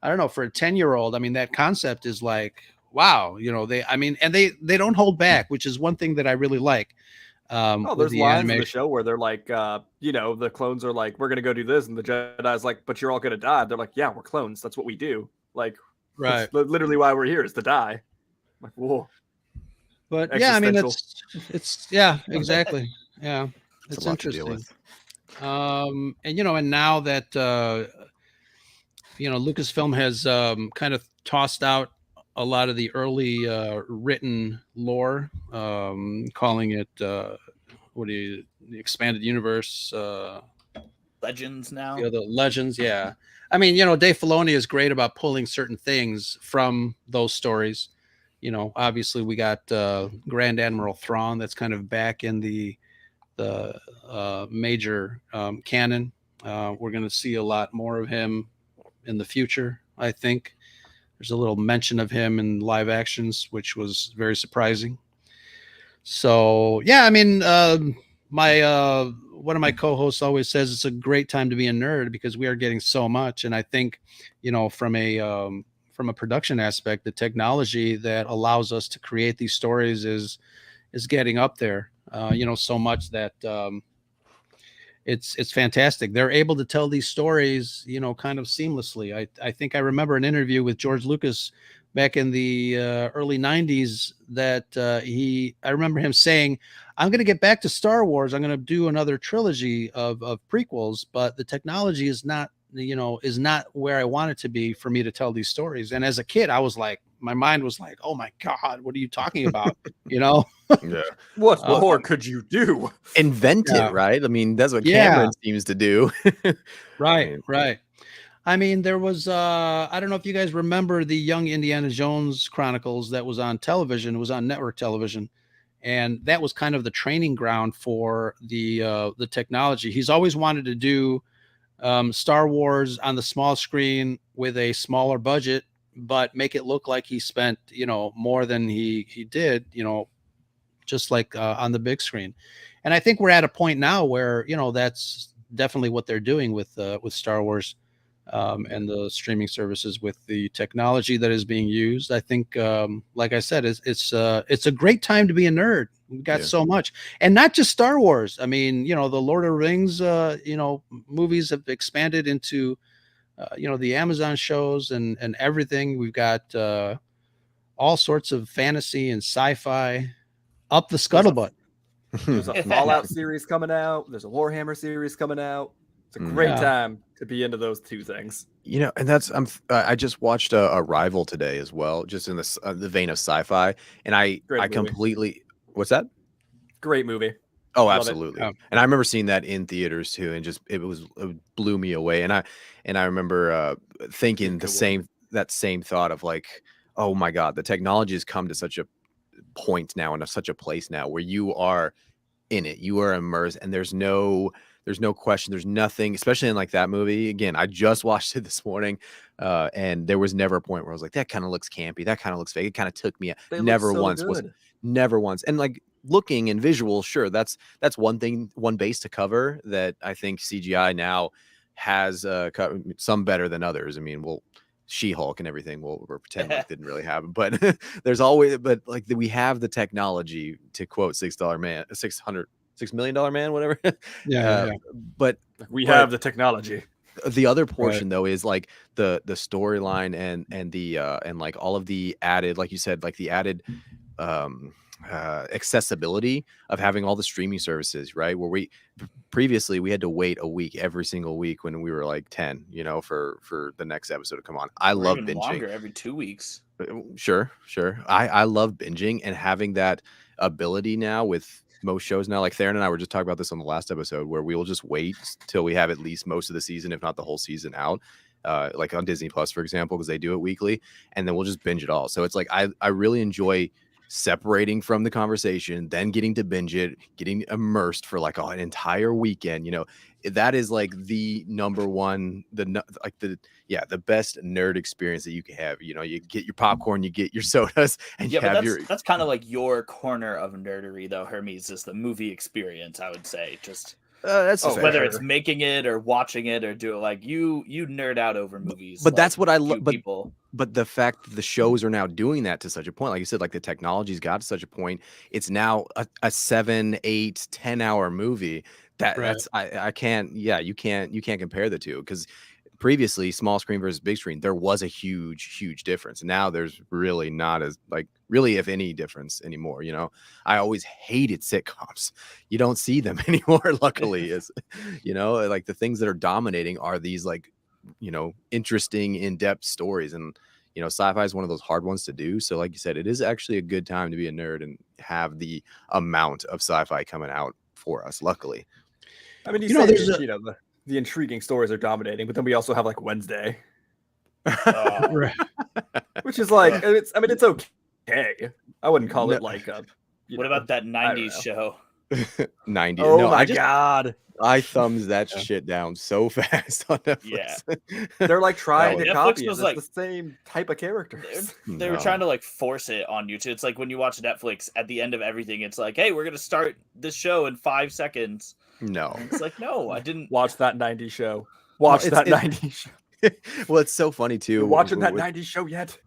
don't know, for a 10-year-old, I mean, that concept is like, wow, they don't hold back, which is one thing that I really like. With There's the lines in the animation. show where they're like, the clones are like, we're gonna go do this, and the Jedi's like, but you're all gonna die. They're like, yeah, we're clones. That's what we do. Like, Right. that's literally why we're here is to die. I'm like, whoa. But yeah, I mean, Existential. it's yeah, exactly. Yeah, It's it's a lot to deal interesting. with. And now that Lucasfilm has kind of tossed out a lot of the early written lore, calling it the expanded universe, Legends now. the legends. Yeah, I mean, Dave Filoni is great about pulling certain things from those stories. Obviously we got Grand Admiral Thrawn that's kind of back in the major canon. We're going to see a lot more of him in the future. I think there's a little mention of him in live actions, which was very surprising. So yeah, I mean, one of my co-hosts always says it's a great time to be a nerd because we are getting so much. And I think, from a production aspect, the technology that allows us to create these stories is getting up there, so much that it's fantastic. They're able to tell these stories, kind of seamlessly. I think I remember an interview with George Lucas back in the early 90s that I remember him saying, I'm going to get back to Star Wars. I'm going to do another trilogy of prequels, but the technology is not where I want it to be for me to tell these stories. And as a kid, I was like, my mind was like, oh my God, what are you talking about? Yeah. What more could you do? Invent Yeah. it, right? I mean, that's what Yeah. Cameron seems to do. Right. I mean, there was, I don't know if you guys remember the Young Indiana Jones Chronicles that was on television. It was on network television. And that was kind of the training ground for the technology. He's always wanted to do Star Wars on the small screen with a smaller budget, but make it look like he spent, more than he did, just like on the big screen. And I think we're at a point now where, that's definitely what they're doing with Star Wars and the streaming services with the technology that is being used. I think, like I said, it's a great time to be a nerd. We've got so much, and not just Star Wars. I mean, the Lord of the Rings, movies have expanded into, the Amazon shows and everything. We've got all sorts of fantasy and sci-fi up the scuttlebutt. There's a Fallout series coming out. There's a Warhammer series coming out. It's a great time to be into those two things. And that's I just watched a Rival today as well, just in the vein of sci-fi, and I completely. What's that? Great movie. Oh, absolutely. And I remember seeing that in theaters too, and just it blew me away. And I remember thinking that same thought of like, oh my God, the technology has come to such a point now and such a place now where you are in it, you are immersed, and there's no question, there's nothing, especially in like that movie. Again, I just watched it this morning, and there was never a point where I was like, that kind of looks campy, that kind of looks fake. It kind of took me never once. And like looking and visual, sure, that's one thing, one base to cover that I think CGI now has some better than others. I mean, She-Hulk and everything we'll pretend like didn't really happen, but we have the technology, to quote $6 million man, whatever. But we have the technology. The other portion though is like the storyline and the and like all of the added, like you said, like the added accessibility of having all the streaming services, right? Where previously we had to wait a week every single week when we were like 10, for the next episode to come on. I love binging. Longer, every 2 weeks. Sure. I love binging and having that ability now with most shows now. Like Theron and I were just talking about this on the last episode, where we will just wait till we have at least most of the season, if not the whole season out. like on Disney Plus, for example, because they do it weekly, and then we'll just binge it all. So it's like I really enjoy separating from the conversation, then getting to binge it, getting immersed for like an entire weekend. That is like the number one, the best nerd experience that you can have. You get your popcorn, you get your sodas, and you have that's kind of like your corner of nerdery, though, Hermes, is the movie experience. I would say just. Whether it's making it or watching it or do it, like you nerd out over movies. But that's what I love. But the fact that the shows are now doing that to such a point, like you said, like the technology's got to such a point, it's now a 7, 8, 10-hour movie. That's I can't. Yeah, you can't compare the two, because previously, small screen versus big screen, there was a huge difference. Now there's really not as really, if any, difference anymore. I always hated sitcoms. You don't see them anymore. Luckily, is like the things that are dominating are these interesting, in-depth stories, and sci-fi is one of those hard ones to do. So like you said, it is actually a good time to be a nerd and have the amount of sci-fi coming out for us. Luckily, I mean, the intriguing stories are dominating, but then we also have like Wednesday, which is like it's okay. I wouldn't call it like a. What about that '90s show? 90s. Oh no, my god! I thumbs that shit down so fast on Netflix. Yeah, they're like trying to copy it. Was it's the same type of characters. They were trying to like force it on YouTube. It's like when you watch Netflix, at the end of everything, it's like, hey, we're gonna start this show in 5 seconds. No, and it's like, no, I didn't watch that '90s show. Watch that '90s show. Well, it's so funny too. You're watching that '90s show yet?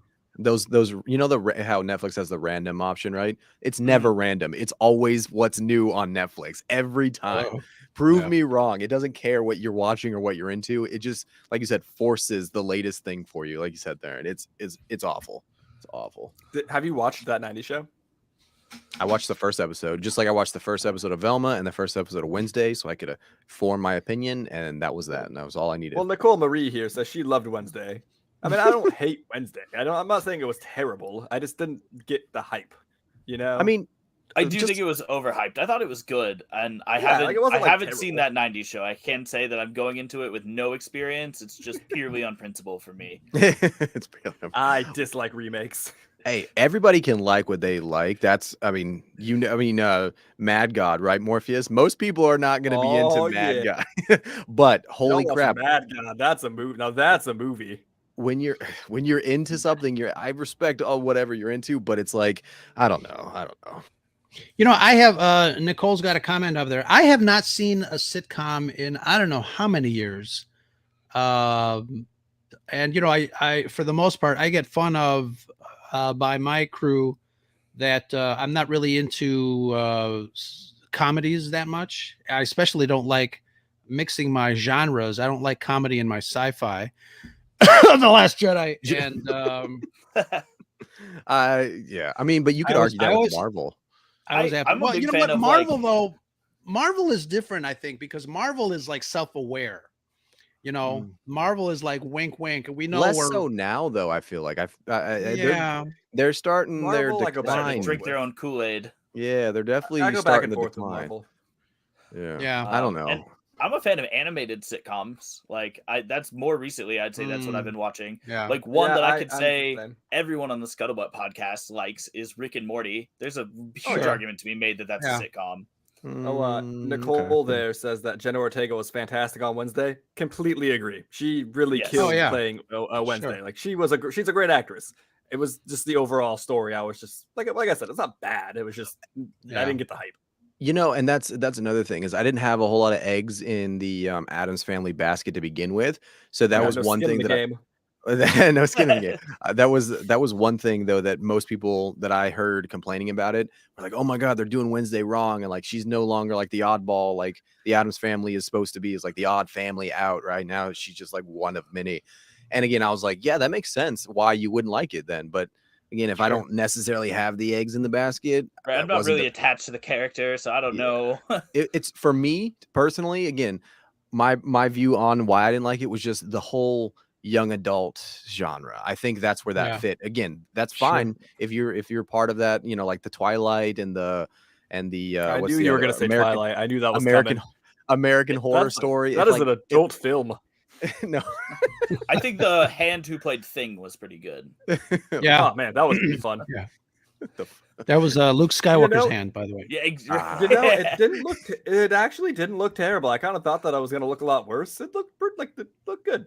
Those how Netflix has the random option, right? It's never random. It's always what's new on Netflix every time. Prove me wrong. It doesn't care what you're watching or what you're into. It just, like you said, forces the latest thing for you, like you said there, and it's awful. It's awful. Have you watched that '90s show? I watched the first episode, just like I watched the first episode of Velma and the first episode of Wednesday, so I could form my opinion, and that was that, and that was all I needed. Well, Nicole Marie here says she loved Wednesday. I mean, I don't hate Wednesday. I'm not saying it was terrible. I just didn't get the hype. I mean, I do think it was overhyped. I thought it was good, and I haven't seen that '90s show. I can say that I'm going into it with no experience. It's just purely on principle for me. I dislike remakes. Hey, everybody can like what they like. That's, Mad God, right, Morpheus? Most people are not going to be into Mad God, but holy crap, Mad God, that's a movie. Now that's a movie. When you're into something, I respect whatever you're into, but it's like, I don't know. I have Nicole's got a comment over there. I have not seen a sitcom in I don't know how many years. And I for the most part I get fun of by my crew that I'm not really into comedies that much. I especially don't like mixing my genres. I don't like comedy in my sci-fi. The Last Jedi and but you could argue that with Marvel. I'm a big fan what? of Marvel though, Marvel is different, I think, because Marvel is like self-aware. Marvel is like wink, wink. We know less so now, though. I feel like they're starting Marvel, their decline. Drink their own Kool-Aid. Yeah, they're definitely I go starting back and to decline. Yeah. I don't know. And I'm a fan of animated sitcoms. Like that's more recently, I'd say that's what I've been watching. Yeah. Like one that I could say everyone on the Scuttlebutt podcast likes is Rick and Morty. There's a huge argument to be made that that's a sitcom. Nicole there says that Jenna Ortega was fantastic on Wednesday. Completely agree. She really killed playing Wednesday. Sure. Like she's a great actress. It was just the overall story. I was just like I said, it's not bad. It was just I didn't get the hype. And that's another thing is I didn't have a whole lot of eggs in the Addams Family basket to begin with. So that was one thing no skin in the game. That was one thing though that most people that I heard complaining about it were like, oh my god, they're doing Wednesday wrong, and like she's no longer like the oddball like the Addams Family is supposed to be, is like the odd family out right now. She's just like one of many. And again, I was like, yeah, that makes sense why you wouldn't like it then. But again, if I don't necessarily have the eggs in the basket, I'm not really attached to the character, so I don't know. It's for me personally. Again, my view on why I didn't like it was just the whole young adult genre. I think that's where that fit. Again, that's fine if you're part of that. Like the Twilight and the. I knew you were going to say Twilight. I knew that was American Horror Story. That is an adult film. No. I think the hand who played Thing was pretty good. Yeah, Oh man, that was pretty fun. that was Luke Skywalker's know- hand, by the way. Yeah, It didn't look. It actually didn't look terrible. I kind of thought that I was gonna look a lot worse. It looked looked good.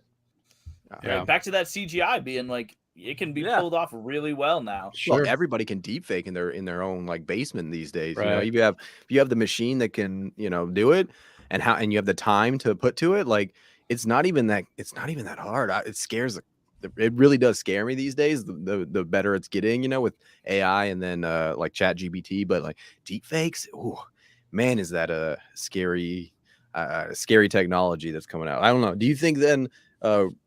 Yeah. Back to that CGI being like it can be pulled off really well now. Sure. Well, everybody can deepfake in their own like basement these days. You know, Right. if you have the machine that can, do it, and you have the time to put to it, like it's not even that hard. It scares it really does scare me these days. The better it's getting, with AI and then like Chat GPT, but like deepfakes, oh man, is that a scary technology that's coming out? I don't know. Do you think then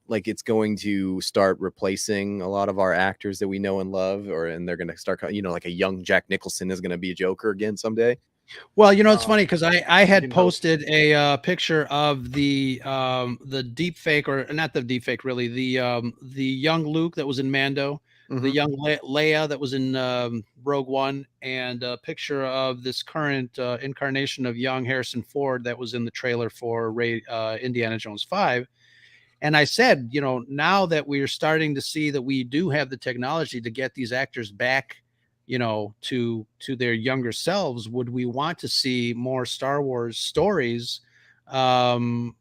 like it's going to start replacing a lot of our actors that we know and love, and they're going to start, like a young Jack Nicholson is going to be a Joker again someday? Well, it's funny because I had can hope. posted a picture of the deep fake, or not the deep fake, really, the young Luke that was in Mando, the young Leia that was in Rogue One, and a picture of this current incarnation of young Harrison Ford that was in the trailer for Indiana Jones 5. And I said, now that we're starting to see that we do have the technology to get these actors back, to their younger selves, would we want to see more Star Wars stories from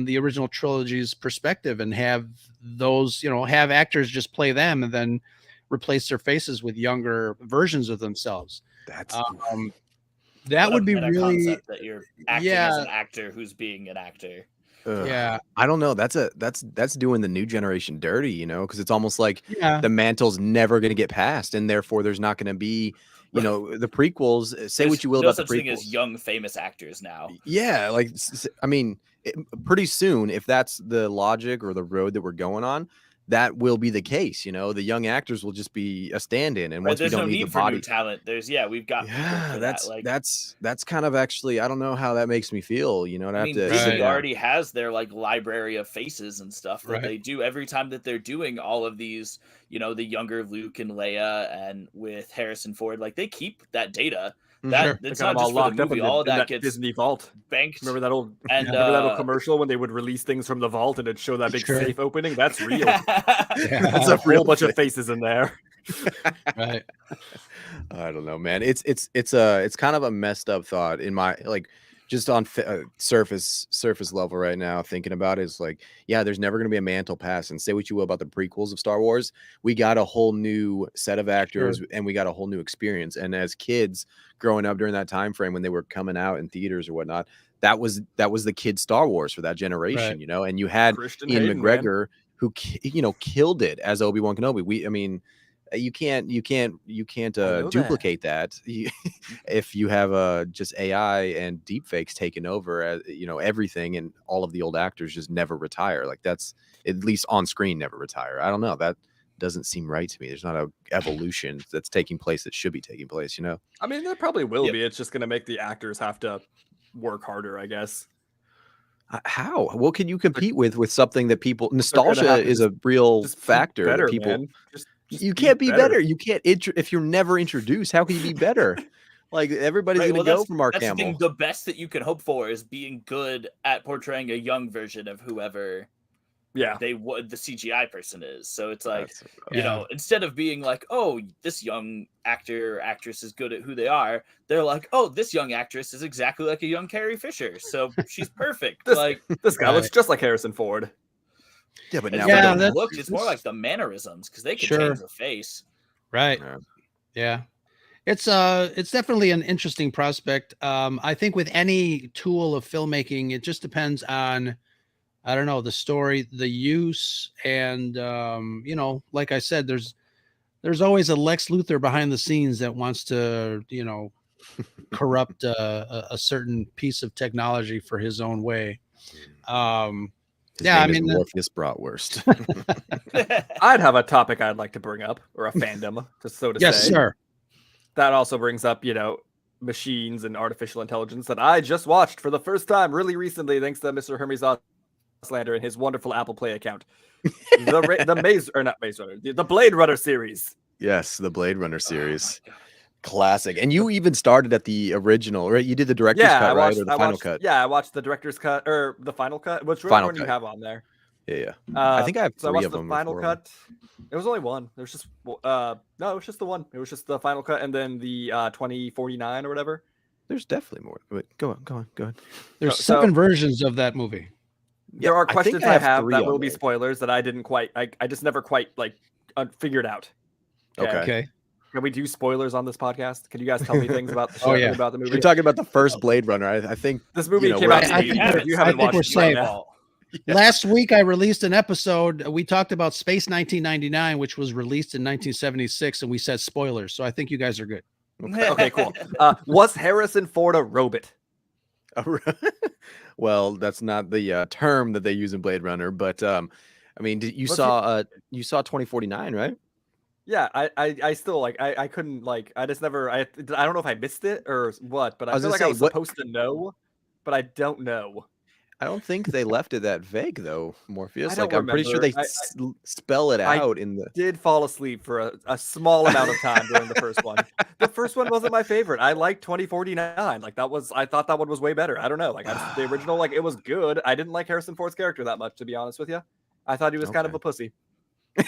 the original trilogy's perspective, and have those, have actors just play them and then replace their faces with younger versions of themselves? That's that What would a be meta really, concept that you're acting as an actor who's being an actor. yeah. I don't know. That's doing the new generation dirty, because it's almost like Yeah. the mantle's never going to get passed, and therefore there's not going to be, the prequels. Say what you will There's about the no such thing prequels. as young famous actors now. Yeah, like I mean, pretty soon, if that's the logic or the road that we're going on, that will be the case. The young actors will just be a stand-in, and Right, once we there's don't no need need the for body, new talent. We've got people yeah, for that's that. Like, that's kind of actually, I don't know how that makes me feel. I'd I have mean, to. Disney Yeah. already has their like library of faces and stuff that Right. they do every time that they're doing all of these. The younger Luke and Leia, and with Harrison Ford, like they keep that data. That Sure. it's They got not them all just for the locked up movie. in, All of in that that gets Disney vault. banked. Remember that old And remember that old commercial when they would release things from the vault and it'd show that big Sure. safe opening? That's real. Yeah. That's a real whole bunch thing. of faces in there. Right. I don't know, man. It's kind of a messed up thought in my, like, just on surface level right now. Thinking about it, is like, yeah, there's never going to be a mantle pass. And say what you will about the prequels of Star Wars, we got a whole new set of actors and we got a whole new experience. And as kids growing up during that time frame when they were coming out in theaters or whatnot, that was the kid Star Wars for that generation, Right. And you had Christian Ian Hayden, McGregor who killed it as Obi-Wan Kenobi. I mean, you can't know duplicate that if you have just AI and deepfakes taking over as everything, and all of the old actors just never retire. Like, that's, at least on screen, never retire. I don't know, that doesn't seem right to me. There's not a evolution that's taking place that should be taking place. I mean, there probably will Yep. be. It's just going to make the actors have to work harder, I guess. How? What can you compete with something that people, have nostalgia to is a real Just be factor better, that people man. Just you can't be better. You can't if you're never introduced. How can you be better? Like, everybody's Right, gonna well, go for Mark that's the Hamill. thing. The best that you can hope for is being good at portraying a young version of whoever Yeah. the CGI person is. So it's like, That's- you know, instead of being like, oh, this young actor or actress is good at who they are, they're like, oh, this young actress is exactly like a young Carrie Fisher, so she's perfect. This guy looks just like Harrison Ford. yeah, but It's now not we the don't. look, it's more like the mannerisms, because they can Sure. change the face. Right. Yeah. Yeah. It's definitely an interesting prospect. I think with any tool of filmmaking, it just depends on, I don't know, the story, the use, and you know, like I said, there's always a Lex Luthor behind the scenes that wants to, you know, corrupt a certain piece of technology for his own way. His Yeah, I name is mean, Morpheus Bratwurst. I'd have a topic I'd like to bring up, or a fandom, just so to yes, say. sir. That also brings up, you know, machines and artificial intelligence that I just watched for the first time really recently, thanks to Mr. Hermes Auslander and his wonderful Apple Play account. The Blade Runner series. Yes, the Blade Runner series. Classic. And you even started at the original, right? You did the director's cut, right? Or the final cut? Yeah, I watched the director's cut or the final cut. Which Final one do you cut. have on there? Yeah. I think I have So I 3 watched of the them. final or 4 of them. cut. It was only one. It was just no, it was just the one. It was just the final cut and then the 2049 or whatever. There's definitely more. But go on. There's So- 7 versions of that movie. There are I think questions I I have have 3 that on will be there. spoilers that I didn't quite. I just never quite like figured out. Okay. Okay. Can we do spoilers on this podcast? Can you guys tell me things about the show Oh, yeah. about the movie? You're talking about the first Blade Runner. I think This movie you know, came we're- out. in I 80s. think If you haven't I think watched we're it right safe. now. Last week I released an episode. We talked about Space 1999, which was released in 1976, and we said spoilers. So I think you guys are good. Okay, cool. Was Harrison Ford a robot? well, that's not the term that they use in Blade Runner, but I mean, you What's saw 2049, right? Yeah, I still like I couldn't like I just never I don't know if I missed it or what, but I was feel gonna like I say, was what- supposed to know, but I don't know. I don't think they left it that vague though, Morpheus. I don't Like I'm pretty sure they remember. spell it I out in the. Did fall asleep for a small amount of time during the first one. The first one wasn't my favorite. I liked 2049. Like I thought that one was way better. I don't know. Like the original, like it was good. I didn't like Harrison Ford's character that much, to be honest with you. I thought he was kind of Okay. a pussy.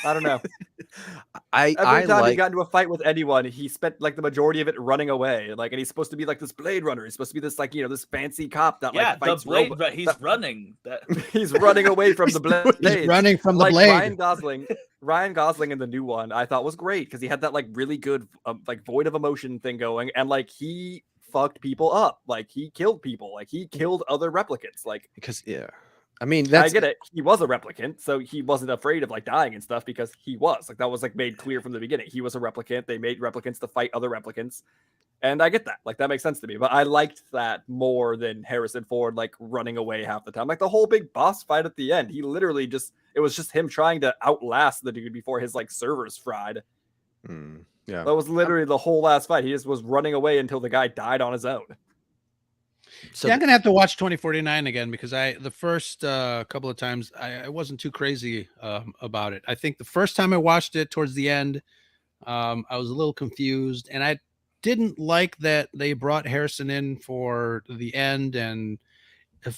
I don't know. I Every time he like. got into a fight with anyone, he spent like the majority of it running away. Like, and he's supposed to be like this Blade Runner. He's supposed to be this like this fancy cop that Yeah, like the fights blade. robots. He's running. That He's running away from the blade. He's running from the like blade. Ryan Gosling in the new one, I thought was great because he had that like really good like void of emotion thing going, and like he fucked people up, like he killed people, like he killed other replicants, like Because I mean I that's get it. He was a replicant, so he wasn't afraid of like dying and stuff because he was like that was like made clear from the beginning. He was a replicant. They made replicants to fight other replicants. And I get that. Like that makes sense to me. But I liked that more than Harrison Ford like running away half the time. Like the whole big boss fight at the end. He literally it was just him trying to outlast the dude before his like servers fried. yeah. That was literally the whole last fight. He just was running away until the guy died on his own. So Yeah, I'm gonna have to watch 2049 again because the first couple of times I wasn't too crazy about it. I think the first time I watched it towards the end, I was a little confused, and I didn't like that they brought Harrison in for the end, and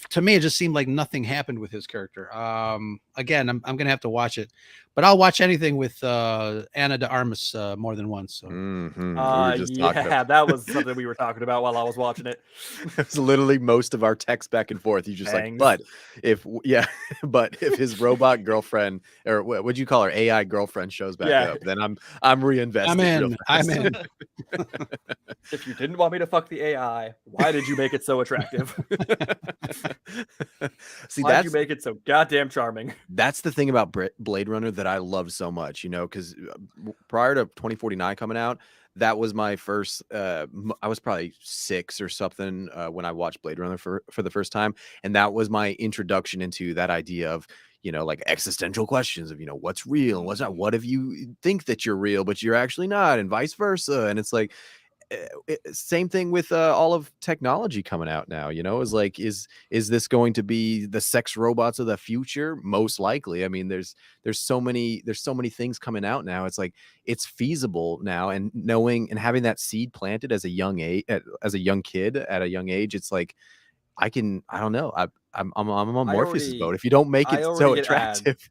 to me it just seemed like nothing happened with his character. Again, I'm gonna have to watch it, but I'll watch anything with Ana de Armas more than once. So. we were just talking Yeah, about- that was something we were talking about while I was watching it. It's literally most of our text back and forth. You just Bangs. like, but if his robot girlfriend or what'd you call her AI girlfriend shows back Yeah. up, then I'm reinvested. I'm real in. I'm fast. in. If you didn't want me to fuck the AI, why did you make it so attractive? See, Why did that's you make it so goddamn charming? that's the thing about Blade Runner that I love so much, because prior to 2049 coming out, that was my first. I was probably 6 or something when I watched Blade Runner for the first time, and that was my introduction into that idea of like existential questions of what's real, what's not. What if you think that you're real, but you're actually not, and vice versa. And it's like same thing with all of technology coming out now. Is like is this going to be the sex robots of the future? Most likely. I mean, there's so many things coming out now. It's like it's feasible now, and knowing and having that seed planted as a young kid at a young age, it's like I don't know. I'm on Morpheus' boat. If you don't make it so attractive,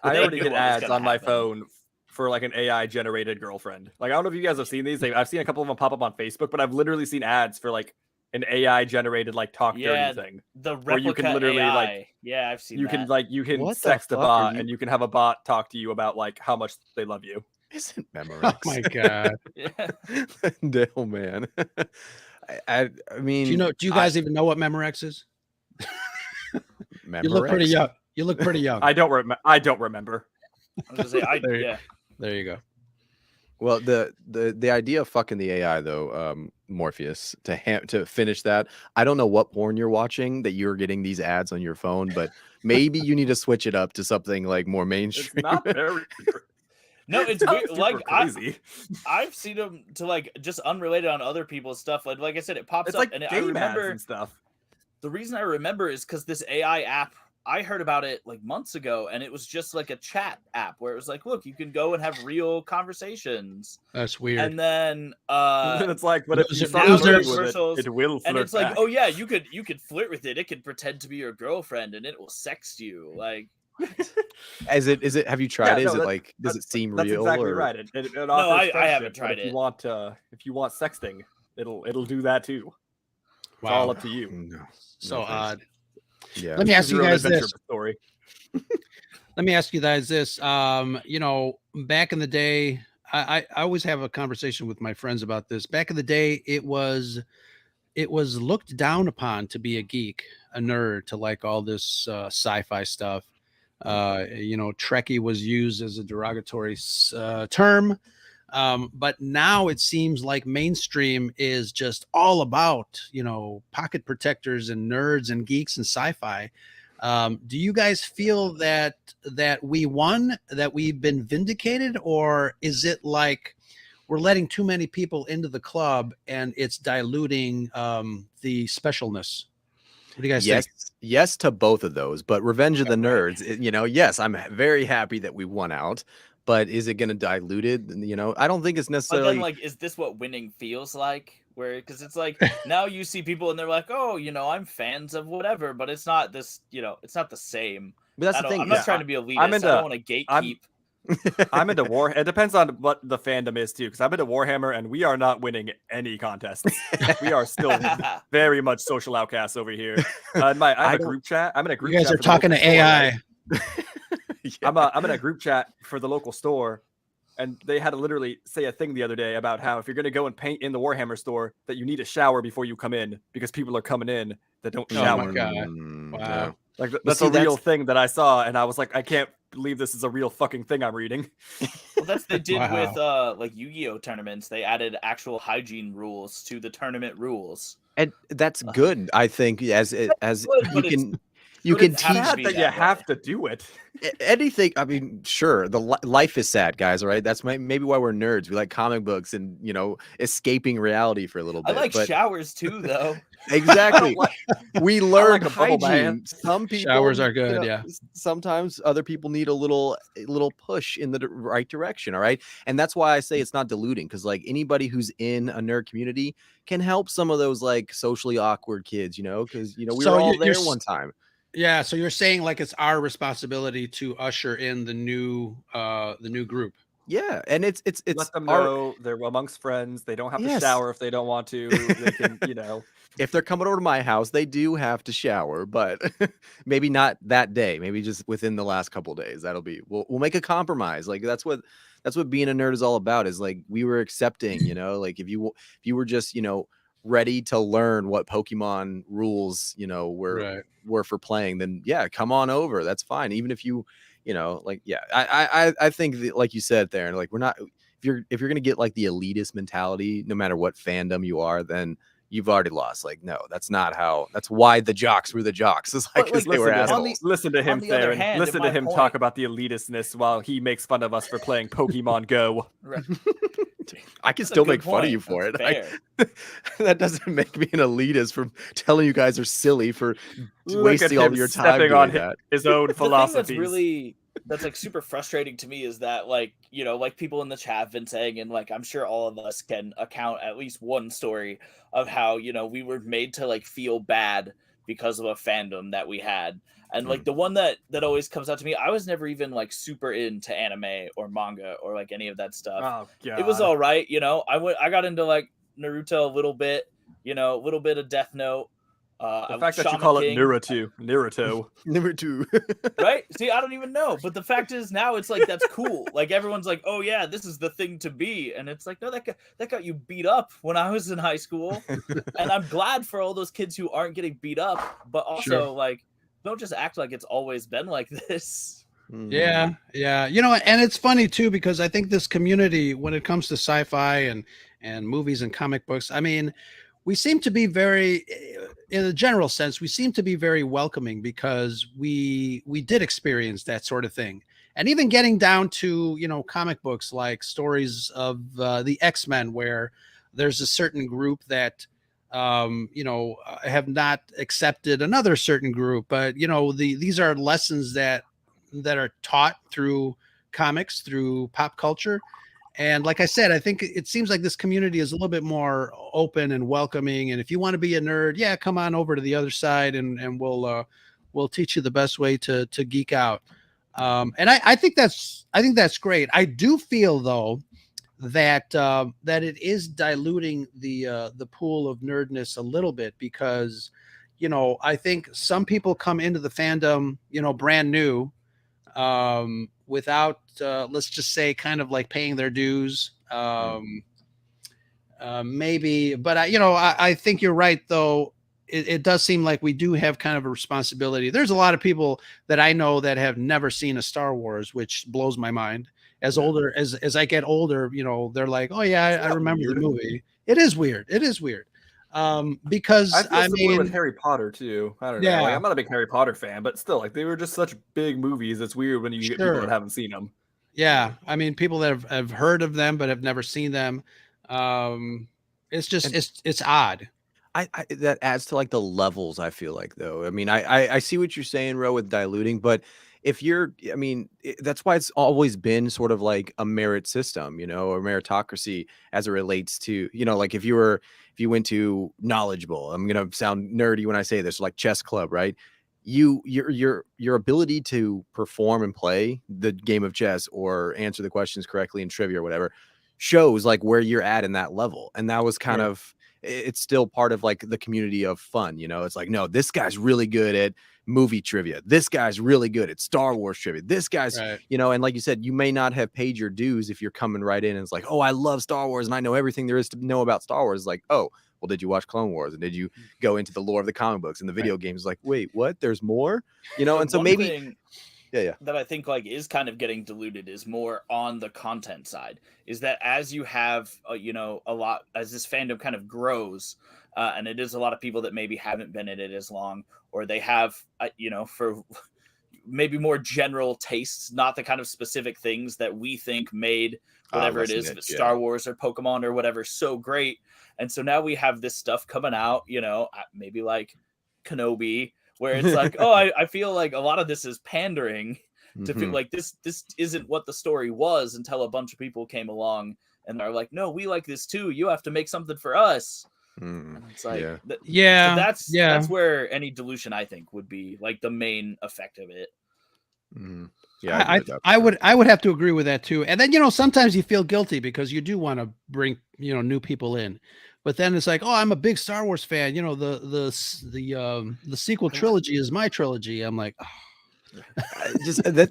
I They already knew get what was ads gonna on my happen. phone for like an AI generated girlfriend. Like I don't know if you guys have seen these. I've seen a couple of them pop up on Facebook, but I've literally seen ads for like an AI generated like talk Yeah, dirty thing. The Where you can replica literally, AI. like, Yeah, I've seen You that. can What the sext a fuck are bot you- and you can have a bot talk to you about like how much they love you. isn't Oh Memorex? my god! Yeah. Damn, man. I mean, Do you guys even know what Memorex is? Memorex? You look pretty young. You look pretty young. I don't remember. I was gonna say, There you- yeah. There you go. Well, the idea of fucking the AI though, Morpheus, to finish that, I don't know what porn you're watching that you're getting these ads on your phone, but maybe you need to switch it up to something like more It's mainstream. not very No, it's not weird. super Like crazy. I've seen them to like just unrelated on other people's stuff. Like I said, it pops It's up, like and I game ads remember and stuff. the reason I remember is because this AI app I heard about it like months ago, and it was just like a chat app where it was like, look, you can go and have real conversations. That's weird. And then it's like, but if you Those start are- flirting with commercials, it will flirt and it's like, back. oh yeah, you could flirt with it. It could pretend to be your girlfriend, and it will sext you. Like, Is it? Have you tried it? no, Is it that- like? Does it seem That's real? exactly or... right. It No, offers I friendship, haven't but tried if it. if you want sexting, it'll do that too. It's Wow. all up to you. No. So no thanks. odd. Yeah. Let me ask Choose you your own guys adventure this. story. Let me ask you guys this. Back in the day, I always have a conversation with my friends about this. Back in the day, it was looked down upon to be a geek, a nerd, to like all this sci-fi stuff. Trekkie was used as a derogatory term. But now it seems like mainstream is just all about, pocket protectors and nerds and geeks and sci-fi. Do you guys feel that we won, that we've been vindicated, or is it like we're letting too many people into the club and it's diluting the specialness? What do you guys think? Yes to both of those, but Revenge of the Nerds, yes, I'm very happy that we won out, but is it going to dilute it? I don't think it's but necessarily. then like, is this what winning feels like? Where, because it's like now you see people and they're like, oh, I'm fans of whatever, but it's not this, it's not the same. But that's I the don't- thing. I'm not yeah, trying to be elitist. I'm I into- don't want to gatekeep. I'm into war. It depends on what the fandom is too, because I'm into Warhammer, and we are not winning any contests. We are still very much social outcasts over here. I have a group chat. I'm in a group. You guys chat are for the talking to local store, AI. right? I'm in a group chat for the local store, and they had to literally say a thing the other day about how if you're going to go and paint in the Warhammer store, that you need a shower before you come in because people are coming in that don't Oh shower. my God. Mm, Wow. yeah. Like Well, that's see, a real that's- thing that I saw, and I was like, I can't believe this is a real fucking thing I'm reading. Well, that's they did Wow. with like Yu-Gi-Oh tournaments. They added actual hygiene rules to the tournament rules. And that's good, I think, as good, you but can shouldn't teach have to Sad be that you that have way. to do it. anything. I mean, sure, life is sad, guys. All right, that's maybe why we're nerds. We like comic books and escaping reality for a little I bit. like but showers too, though. exactly, we learn like a bubble hygiene. bath. Some people Showers are good, yeah. Sometimes other people need a little push in the right direction. All right, and that's why I say it's not diluting, because like anybody who's in a nerd community can help some of those like socially awkward kids. Because we So were all you're there one time. Yeah, so you're saying like it's our responsibility to usher in the new group. Yeah, and it's Let them our, know they're amongst friends. They don't have Yes. to shower if they don't want to. They can, if they're coming over to my house, they do have to shower, but maybe not that day. Maybe just within the last couple of days. That'll be we'll make a compromise. Like that's what being a nerd is all about. Is like we were accepting. Like if you were just ready to learn what Pokemon rules were for playing, then yeah, come on over. That's fine. Even if you I think that, like you said there, like we're not. If you're gonna get like the elitist mentality, no matter what fandom you are, then you've already lost. Like, no, that's not how. That's why the jocks were the jocks. It's like, But, because like, they were listen, assholes. listen to him on the other there. hand, Listen my to him point- talk about the elitistness while he makes fun of us for playing Pokemon Go. Right. I can That's a still good make fun of point. you for it. That's fair. That doesn't make me an elitist for telling you guys are silly for Look at wasting all him of your time stepping doing on that. his own The thing philosophies. that's like super frustrating to me is that like like people in the chat have been saying, and like I'm sure all of us can account at least one story of how we were made to like feel bad because of a fandom that we had. And like the one that always comes out to me, I was never even like super into anime or manga or like any of that stuff. Oh god, It was all right, I got into like Naruto a little bit, a little bit of Death Note. The fact that you call it Naruto. Number 2. Right? See, I don't even know. But the fact is now it's like that's cool. Like everyone's like, oh yeah, this is the thing to be. And it's like, no, that got you beat up when I was in high school. And I'm glad for all those kids who aren't getting beat up, but also Sure. like don't just act like it's always been like this. Yeah. And it's funny too, because I think this community, when it comes to sci-fi and movies and comic books, I mean, we seem to be very, in a general sense, we seem to be very welcoming because we did experience that sort of thing. And even getting down to, comic books like stories of the X-Men, where there's a certain group that have not accepted another certain group, but these are lessons that are taught through comics, through pop culture. And like I said, I think it seems like this community is a little bit more open and welcoming. And if you want to be a nerd, yeah, come on over to the other side, and we'll teach you the best way to geek out. And I think that's great. I do feel though that it is diluting the pool of nerdness a little bit, because I think some people come into the fandom brand new, without let's just say kind of like paying their dues, maybe. But I think you're right though. It does seem like we do have kind of a responsibility. There's a lot of people that I know that have never seen a Star Wars, which blows my mind. As I get older, they're like, oh yeah, I remember the movie. It is weird. Because I mean, with Harry Potter too. I don't know. Yeah. Like, I'm not a big Harry Potter fan, but still, like, they were just such big movies. It's weird when you get people that haven't seen them. Yeah, I mean, people that have heard of them but have never seen them. It's just it's odd. I that adds to like the levels, I feel like, though. I mean, I see what you're saying, Ro, with diluting, but that's why it's always been sort of like a merit system, or meritocracy as it relates to, like if you went to Knowledge Bowl, I'm gonna sound nerdy when I say this, like chess club, right? Your ability to perform and play the game of chess or answer the questions correctly in trivia or whatever shows like where you're at in that level. And that was kind of, it's still part of like the community of fun. It's like, no, this guy's really good at movie trivia. This guy's really good at Star Wars trivia. This guy's, and like you said, you may not have paid your dues if you're coming right in and it's like, oh, I love Star Wars and I know everything there is to know about Star Wars. It's like, oh, well, did you watch Clone Wars? And did you go into the lore of the comic books and the video games? Like, wait, what? There's more? And so maybe that I think like is kind of getting diluted is more on the content side, is that as you have a lot, as this fandom kind of grows, and it is a lot of people that maybe haven't been in it as long, or they have for maybe more general tastes, not the kind of specific things that we think made whatever it is, Star Wars or Pokemon or whatever, so great. And so now we have this stuff coming out, maybe like Kenobi, where it's like, oh, I feel like a lot of this is pandering to feel like this isn't what the story was, until a bunch of people came along and they're like, no, we like this too. You have to make something for us. And it's like, so that's where any dilution, I think, would be like the main effect of it. Yeah, I would have to agree with that too. And then sometimes you feel guilty because you do want to bring new people in, but then it's like, oh, I'm a big Star Wars fan. The sequel trilogy is my trilogy. I'm like, oh.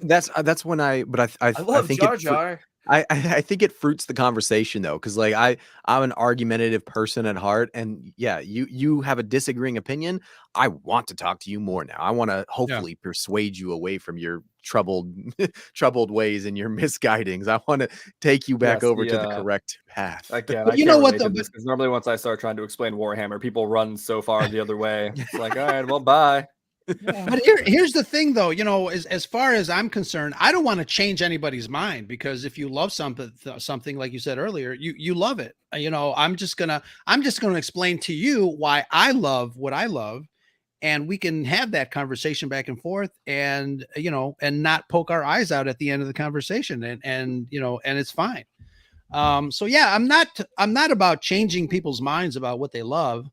that's when I love think Jar Jar. I think it fruits the conversation though, because like I'm an argumentative person at heart, and you have a disagreeing opinion. I want to talk to you more now. I want to hopefully persuade you away from your troubled ways and your misguidings. I want to take you back over to the correct path. Again, but you know what? Because normally once I start trying to explain Warhammer, people run so far the other way. It's like, all right, well, bye. But here's the thing though, as far as I'm concerned, I don't want to change anybody's mind, because if you love something like you said earlier, you love it. I'm just gonna explain to you why I love what I love, and we can have that conversation back and forth, and and not poke our eyes out at the end of the conversation, and it's fine. So yeah, I'm not about changing people's minds about what they love.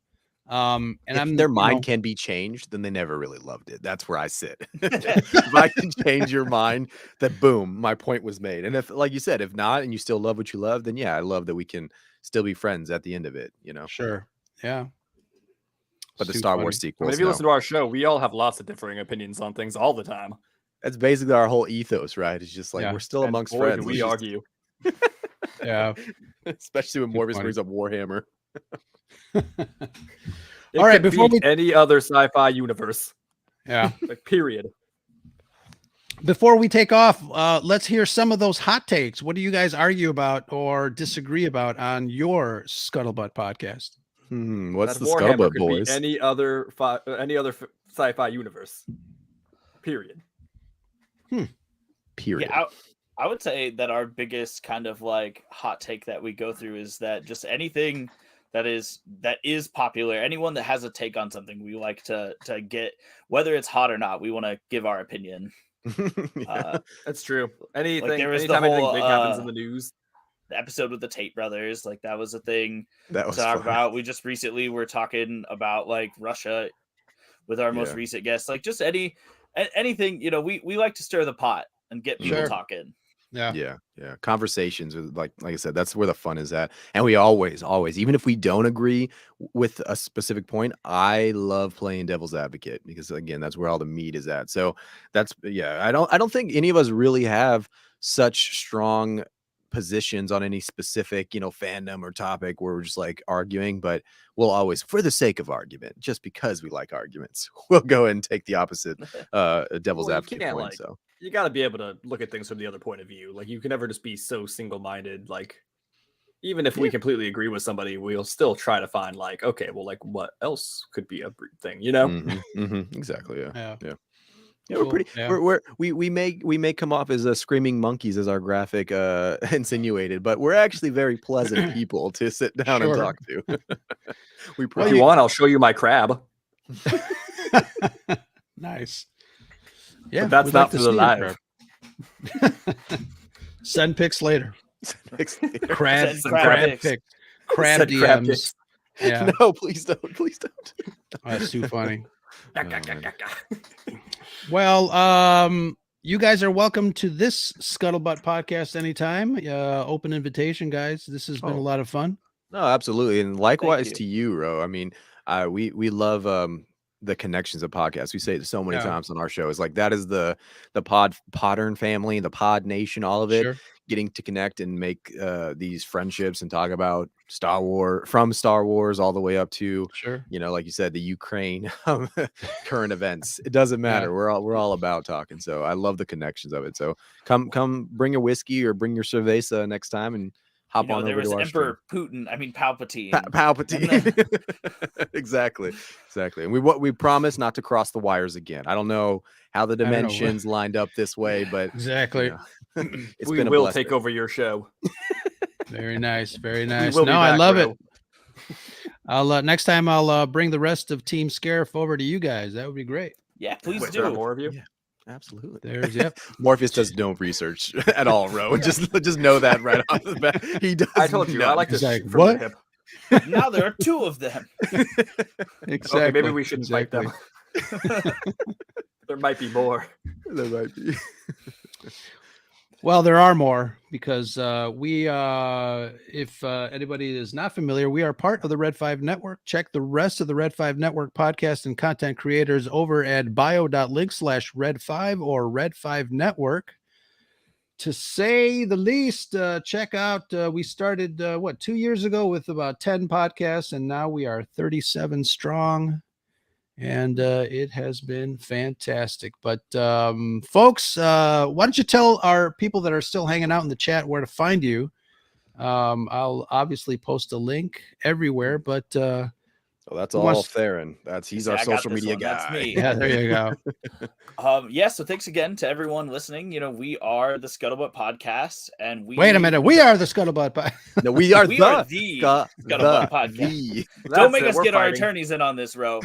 And if their mind can be changed, then they never really loved it. That's where I sit. If I can change your mind, then boom, my point was made. And if, like you said, if not, and you still love what you love, then yeah, I love that we can still be friends at the end of it. Sure, yeah. But the Star Wars sequels. If you listen to our show, we all have lots of differing opinions on things all the time. That's basically our whole ethos, right? It's just like we're still amongst friends. We argue. Yeah, especially when Morbius brings up Warhammer. All right, before we any other sci-fi universe, like period. Before we take off, let's hear some of those hot takes. What do you guys argue about or disagree about on your Scuttlebutt podcast? What's that the Warhammer Scuttlebutt could boys? Be any other sci-fi universe, period. Period. Yeah, I would say that our biggest kind of like hot take that we go through is that just anything that is popular. Anyone that has a take on something, we like to get, whether it's hot or not, we want to give our opinion. That's true. Anything, there was the anytime anything whole, big happens in the news. The episode with the Tate brothers, like that was a thing That was to talk fun. about. We just recently were talking about like Russia with our most recent guest, like just anything, you know, we like to stir the pot and get people talking. Yeah. Conversations with like I said, that's where the fun is at. And we always, even if we don't agree with a specific point, I love playing devil's advocate because again, that's where all the meat is at. So that's I don't think any of us really have such strong positions on any specific, fandom or topic where we're just like arguing, but we'll always, for the sake of argument, just because we like arguments, we'll go and take the opposite devil's advocate point. So you got to be able to look at things from the other point of view. Like you can never just be so single-minded. Like even if we completely agree with somebody, we'll still try to find like, okay, well, like what else could be a thing, Exactly. Yeah. Cool. We're pretty. We may come off as screaming monkeys, as our graphic insinuated, but we're actually very pleasant people to sit down and talk to. If you want, I'll show you my crab. Nice. Yeah, but that's not for the live. Send pics later. Crab Crab DMs. Yeah. No, please don't. That's too funny. Well, you guys are welcome to this Scuttlebutt podcast anytime. Open invitation, guys. This has been a lot of fun. No, absolutely, and likewise to you, Ro. I mean, we love the connections of podcasts. We say it so many times on our show. It's like that is the Podern family, the Pod Nation, all of it. Getting to connect and make these friendships and talk about Star Wars all the way up to like you said, the Ukraine current events. It doesn't matter. We're all about talking. So I love the connections of it. So come bring a whiskey or bring your cerveza next time and hop on over to our Emperor Putin. I mean Palpatine. Palpatine. Exactly. And we promise not to cross the wires again. I don't know how the dimensions lined up this way, but exactly. We will take over your show. Very nice. No, I love it. I'll next time I'll bring the rest of Team Scarif over to you guys. That would be great. Yeah, please do. More of you. Yeah, absolutely. There's Morpheus does no research at all, Ro. Just know that right off the bat. He does. I told you. I like this. Like, what? Now there are two of them. Exactly. Okay, maybe we shouldn't fight them. There might be more. There might be. Well, there are more because we, if anybody is not familiar, we are part of the Red 5 Network. Check the rest of the Red 5 Network podcast and content creators over at bio.link/Red5 or Red 5 Network. To say the least, check out, we started, 2 years ago with about 10 podcasts, and now we are 37 strong. And it has been fantastic. But folks, why don't you tell our people that are still hanging out in the chat where to find you? I'll obviously post a link everywhere, but that's all Theron. He's our social media guy. That's me. Yeah, there you go. So thanks again to everyone listening. We are the Scuttlebutt Podcast, and wait a minute, we are the Scuttlebutt Podcast. No, we are the Scuttlebutt Podcast. Don't make us get our attorneys in on this, Ro.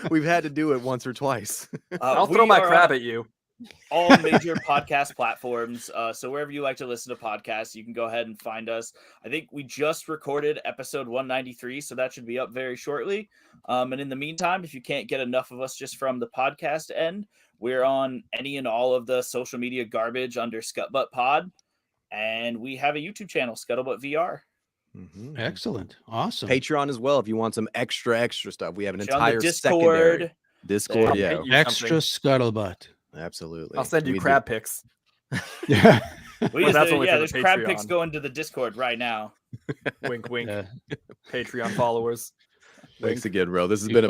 We've had to do it once or twice. I'll throw my crab at you. All major podcast platforms. So wherever you like to listen to podcasts, you can go ahead and find us. I think we just recorded episode 193, so that should be up very shortly. And in the meantime, if you can't get enough of us just from the podcast end, we're on any and all of the social media garbage under Scuttlebutt Pod, and we have a YouTube channel, Scuttlebutt VR. Mm-hmm. Excellent, awesome. Patreon as well if you want some extra stuff. We have an entire Discord. Yeah, extra Scuttlebutt. Absolutely. I'll send you crab pics. Yeah. There's crab pics going to the Discord right now. Wink, wink. Patreon followers. Thanks again, Ro. This has been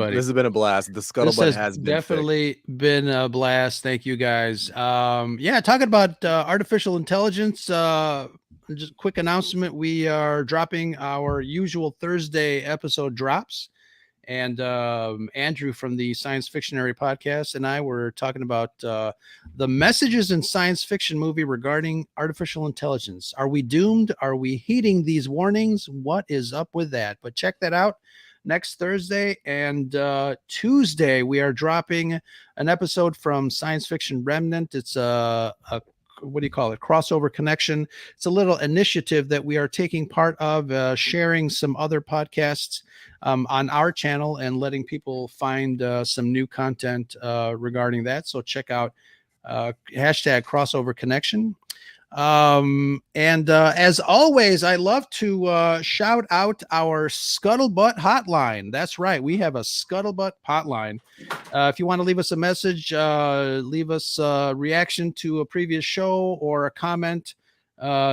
a blast. The Scuttlebutt has definitely been a blast. Thank you guys. Talking about artificial intelligence. Just a quick announcement: we are dropping our usual Thursday episode drops. And Andrew from the Science Fictionary Podcast and I were talking about the messages in science fiction movie regarding artificial intelligence. Are we doomed? Are we heeding these warnings? What is up with that? But check that out next Thursday. And Tuesday, we are dropping an episode from Science Fiction Remnant. It's a what do you call it? Crossover connection. It's a little initiative that we are taking part of, sharing some other podcasts on our channel and letting people find some new content regarding that. So check out hashtag crossover connection. And as always, I love to shout out our Scuttlebutt hotline. That's right. We have a Scuttlebutt hotline. If you want to leave us a message, leave us a reaction to a previous show or a comment,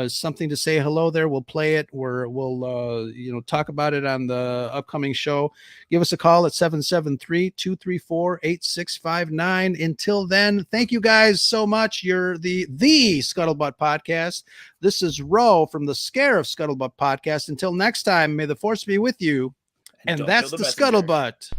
something to say hello there. We'll play it. We'll talk about it on the upcoming show. Give us a call at 773-234-8659. Until then, thank you guys so much. You're the Scuttlebutt Podcast. This is Ro from the Scuttlebutt Podcast. Until next time, may the force be with you. And that's the Scuttlebutt.